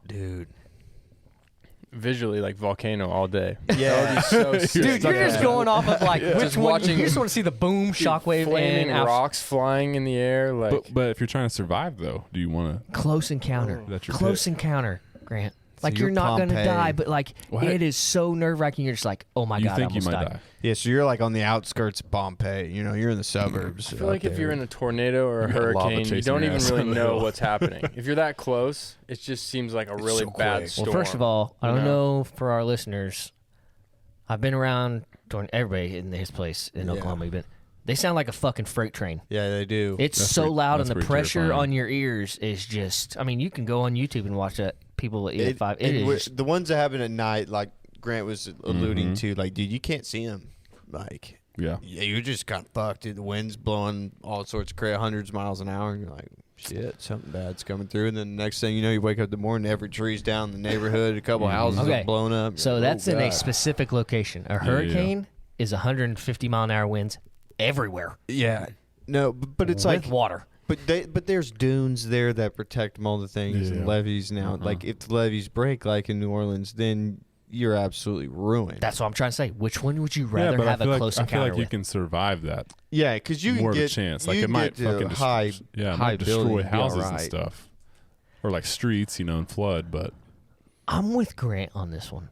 Dude. Visually, like volcano all day. Yeah. That would be so sick. Dude, you're just going off of like which Just one. watching- You just want to see the boom, shockwave, flaming and out. rocks flying in the air. Like But if you're trying to survive, though, do you want to? Close encounter. That's your Close pick. encounter, Grant. Like you're you're not gonna Pompeii. die, but like What? it is so nerve wracking. You're just like, oh my You god, I think you almost might died. die? Yeah, so you're like on the outskirts of Pompeii. You know, you're in the suburbs. I feel like if you're in a tornado or a You got lava hurricane, you chasing don't your even ass really on the know hill. what's happening. If you're that close, it just seems like a really so bad quick. storm. Well, first of all, I don't you know for our listeners. I've been around everybody in his place in Yeah. Oklahoma. But they sound like a fucking freight train. Yeah, they do. It's That's so pretty- loud, that's and the pretty pressure terrifying. on your ears is just. I mean, you can go on YouTube and watch that. People at EF5. It and is. the ones that happen at night, like Grant was alluding Mhm. to, like, dude, you can't see them. Like, Yeah. yeah, you're just kind of fucked. Dude. The wind's blowing all sorts of crazy, hundreds of miles an hour, and you're like, shit, something bad's coming through. And then the next thing you know, you wake up in the morning, every tree's down in the neighborhood, a couple houses Okay. are blown up. So You're that's like, in oh, a God. specific location. A hurricane is 150 mile an hour winds everywhere Yeah. No, but it's with like, water. but there's dunes there that protect them all the things and Yeah. levees now. Like, if the levees break, like in New Orleans, then you're absolutely ruined. That's what I'm trying to say. Which one would you Yeah, rather but have I feel a like, close I feel encounter like you with? can survive that. Yeah, because you More can of get a chance. you Like it can might get to fucking high, it high might destroy buildings, be houses alright. and stuff, or like streets, and flood. But I'm with Grant on this one.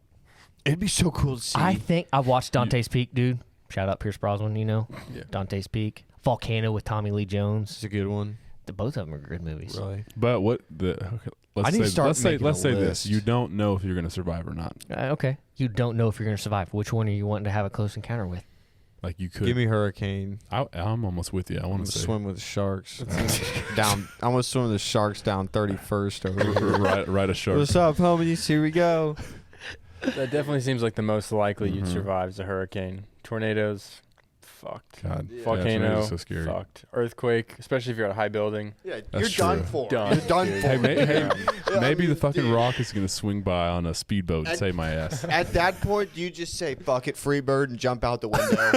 It'd be so cool to see. I think I watched Dante's Peak, dude. Shout out Pierce Brosnan, Yeah. Dante's Peak. Volcano with Tommy Lee Jones. It's a good one. Both of them are good movies. Really. but what the? Okay, I need to start let's say making let's a say this: list. you don't know if you're going to survive or not. Okay. You don't know if you're going to survive. Which one are you wanting to have a close encounter with? Like you could. Give me hurricane. I'm almost with you. I I'm want gonna to say swim with the sharks. down. I'm gonna swim with the sharks down 31st over here. ride a shark. What's up, homies? Here we go. That definitely seems like the most likely you'd Mhm. survive is a hurricane. Tornadoes, fucked. God, Volcano, tornadoes are so scary. fucked. Earthquake, especially if you're at a high building. Yeah, That's you're done true. for. Done. You're done Dude. for. Hey, Yeah, maybe I the mean, fucking dude, rock is going to swing by on a speedboat and And- save my ass. At that point, you just say "fuck it, free bird" and jump out the window.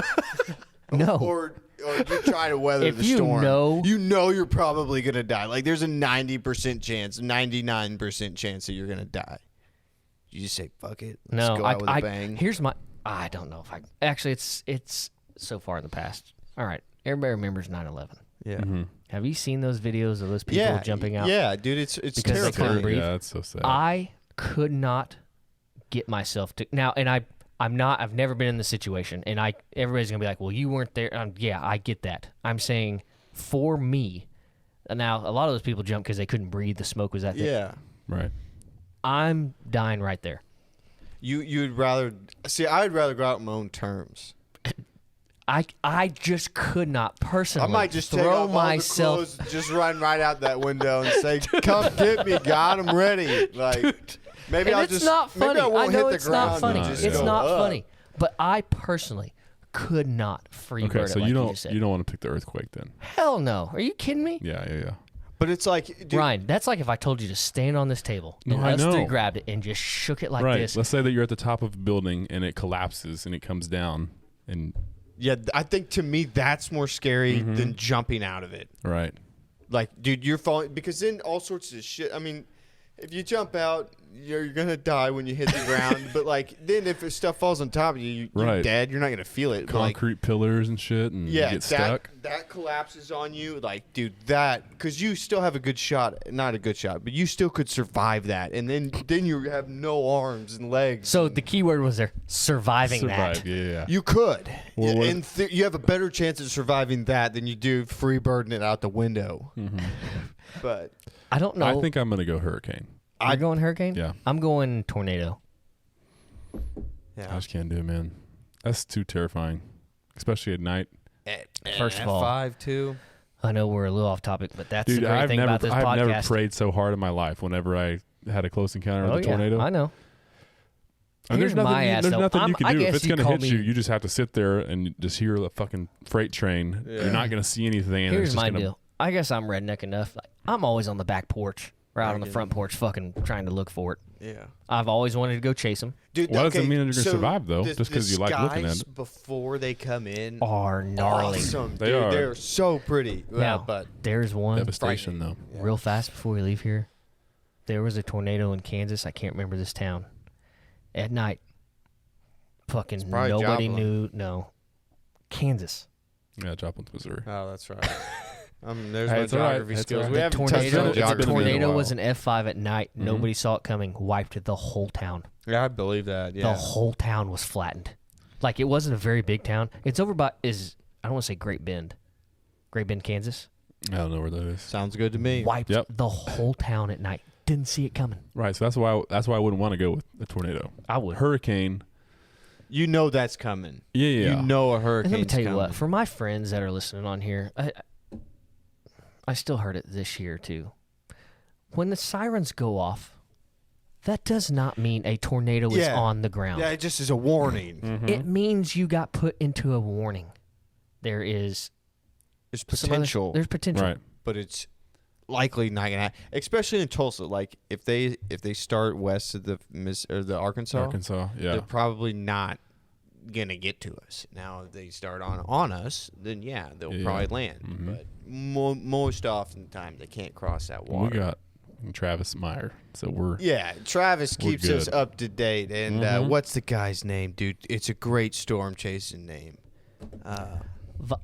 No. Or you're trying to weather If the you storm. know- you know you're probably gonna die. Like there's a 90% chance, 99% chance that you're gonna die. You just say "fuck it." Let's No, go out with a bang. here's my. I don't know if I actually. It's so far in the past. All right, everybody remembers 9/11. Yeah. Mhm. Have you seen those videos of those people jumping out? Yeah, dude, it's Because they terrifying. couldn't breathe. Yeah, that's so sad. I could not get myself to now, and I'm not. I've never been in the situation, and everybody's gonna be like, "Well, you weren't there." Yeah, I get that. I'm saying for me. Now, a lot of those people jumped because they couldn't breathe. The smoke was that thick. Yeah. right. I'm dying right there. You'd rather see. I'd rather go out on my own terms. I just could not I personally might just take throw off myself. all the clothes, just run right out that window and say, "Come get me, God, I'm ready." Like maybe And I'll it's just not funny. maybe I won't know hit the it's ground. not funny. and just It's go not up. funny. But I personally could not freebird Okay, it so like you just said. don't want to pick the earthquake then? Hell no. Are you kidding me? Yeah. But it's like, dude, Ryan, that's like if I told you to stand on this table No, and I us three know. grabbed it and just shook it like right. this. Let's say that you're at the top of a building and it collapses and it comes down and yeah, I think to me that's more scary Mm-hmm. than jumping out of it. right. Like, dude, you're falling because then all sorts of shit. I mean, if you jump out, you're gonna die when you hit the ground. But like then, if stuff falls on top of you, you're dead. You're not gonna feel it. Concrete pillars and shit, and you get stuck. That collapses on you, like dude. That because you still have a good shot, not a good shot, but you still could survive that. And then you have no arms and legs. So the key word was there, surviving that. Yeah. You could, Well, and you have a better chance of surviving that than you do free birding it out the window. Mm-hmm. But I don't know. I think I'm gonna go hurricane. You're going hurricane? Yeah. I'm going tornado. I just can't do it, man. That's too terrifying, especially at night. First of all, 5 too. I know we're a little off topic, but that's Dude, the great thing about this podcast. I've never prayed so hard in my life whenever I had a close encounter with a tornado. I know. And there's nothing you can do. If it's going to hit you, you just have to sit there and just hear the fucking freight train. Yeah. You're not going to see anything. Here's my deal. I guess I'm redneck enough. Like, I'm always on the back porch or out on the front porch fucking trying to look for it. Yeah. I've always wanted to go chase them. Dude, well, that doesn't mean you're going to survive, though, just because you like looking at it. Before they come in are gnarly. Awesome. They are. They're so pretty. Now, but there's one. Devastation, though. Yeah. Real fast before we leave here. There was a tornado in Kansas. I can't remember this town. At night. Fucking nobody knew. No. Kansas. Yeah, Joplin, Missouri. Oh, that's right. There's no geography skills. We haven't touched on geography. The tornado was an F5 at night. Mm-hmm. Nobody saw it coming. Wiped the whole town. Yeah, I believe that. Yeah, the whole town was flattened. Like it wasn't a very big town. It's over by I don't want to say Great Bend, Kansas. I don't know where that is. Sounds good to me. Wiped the whole town at night. Didn't see it coming. Right. So that's why I wouldn't want to go with a tornado. I would. Hurricane. You know that's coming. Yeah. You know a hurricane's coming. Let me tell you coming. what. For my friends that are listening on here, I still heard it this year, too. When the sirens go off, that does not mean a tornado is on the ground. Yeah, it just is a warning. Mm-hmm. It means you got put into a warning. There's potential. There's potential. Right. But it's likely not going to happen. Especially in Tulsa. Like, if they start west of the Arkansas, they're probably not going to get to us. Now, if they start on us, then, they'll probably land. Mm-hmm. But most often the time, they can't cross that water. We got Travis Meyer, so we're Travis keeps us up to date. And what's the guy's name, dude? It's a great storm chasing name.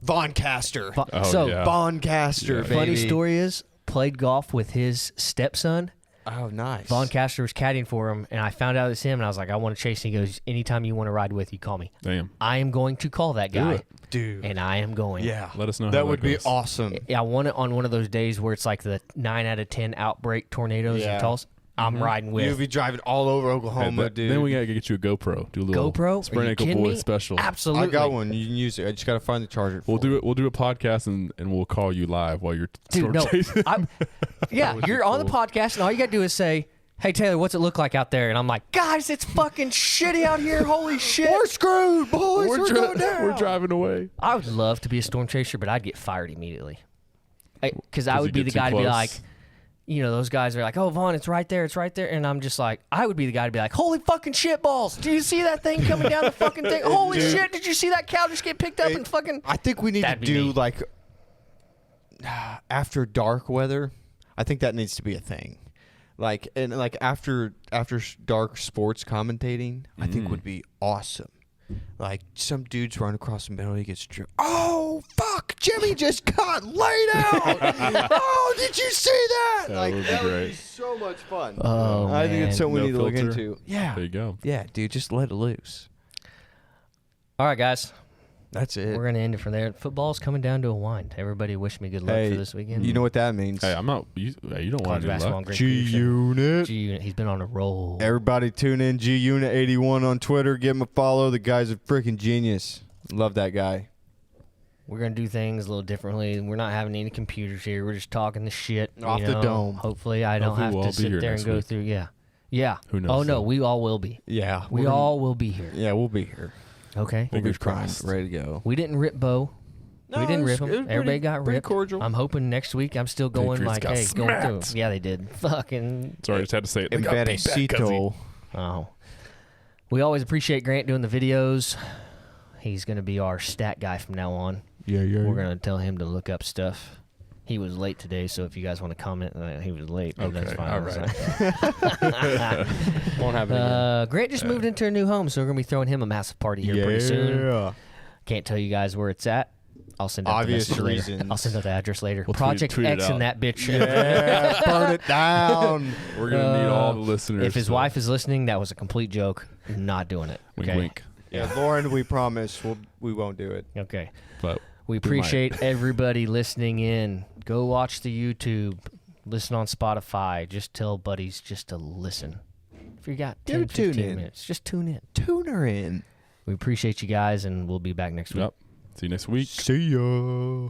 Von Caster. Von Caster, baby. Funny story is, played golf with his stepson. Oh, nice. Von Caster was caddying for him, and I found out it's him, and I was like, I want to chase him. He goes, anytime you want to ride with, you call me. Damn. I am going to call that guy. Dude. And I am going. Yeah. Let us know how that would be awesome. Yeah, I want it on one of those days where it's like the 9 out of 10 outbreak tornadoes in Tulsa. I'm riding with. You'll be driving all over Oklahoma, dude. Then we got to get you a GoPro. Do a little GoPro? Sprained Ankle Boys special. Absolutely. I got one. You can use it. I just got to find the charger. We'll do a podcast and we'll call you live while you're chasing. You're on the podcast and all you got to do is say, hey, Taylor, what's it look like out there? And I'm like, guys, it's fucking shitty out here. Holy shit. We're screwed, boys. We're going down. We're driving away. I would love to be a storm chaser, but I'd get fired immediately. Because I would be the guy to be like, those guys are like, oh, Vaughn, it's right there. It's right there. And I'm just like, I would be the guy to be like, holy fucking shit balls. Do you see that thing coming down the fucking thing? Holy shit. Did you see that cow just get picked up and fucking. I think we need to do like after dark weather. I think that needs to be a thing. Like after dark sports commentating, I think would be awesome. Like some dudes run across the middle, he gets driven. Oh fuck! Jimmy just got laid out. Oh, did you see that? That would be great. Would be so much fun. Oh, I think it's something we need to look filter. into. Yeah, there you go. Yeah, dude, just let it loose. All right, guys. That's it. We're going to end it from there. Football's coming down to a wind. Everybody wish me good luck for this weekend. You know what that means. Hey, I'm not. You don't want to do luck. G-Unit. G-Unit. He's been on a roll. Everybody tune in. G-Unit81 on Twitter. Give him a follow. The guy's a freaking genius. Love that guy. We're going to do things a little differently. We're not having any computers here. We're just talking the shit. Off the dome. Hopefully I don't have to sit there and go through. Yeah. Yeah. Who knows? Oh, no. We all will be. Yeah. We all will be here. Yeah, we'll be here. Okay. Fingers crossed. Ready to go. We didn't rip Beau. We didn't rip him. Everybody got ripped. Cordial. I'm hoping next week I'm still going Patriots got going smacked. through. Yeah, they did. Fucking. Sorry, I just had to say it. They got beat back 'cause he- Oh. We always appreciate Grant doing the videos. He's going to be our stat guy from now on. Yeah. We're going to tell him to look up stuff. He was late today, so if you guys want to comment that he was late, then that's Okay, fine. all Won't happen again. Grant just moved into a new home, so we're going to be throwing him a massive party here pretty soon. Can't tell you guys where it's at. I'll send out Obvious the message reasons. later. I'll send out the address later. We'll Project tweet it X out. in that bitch. Yeah, burn it down. We're going to need all the listeners. If his wife is listening, that was a complete joke. Not doing it. Wink, Okay. wink. Yeah, Lauren, we promise we won't do it. Okay. But We appreciate everybody listening in. Go watch the YouTube. Listen on Spotify. Just tell buddies just to listen. If you got 10, 15 minutes, just tune in. Tune her in. We appreciate you guys, and we'll be back next week. Yep. See you next week. See ya.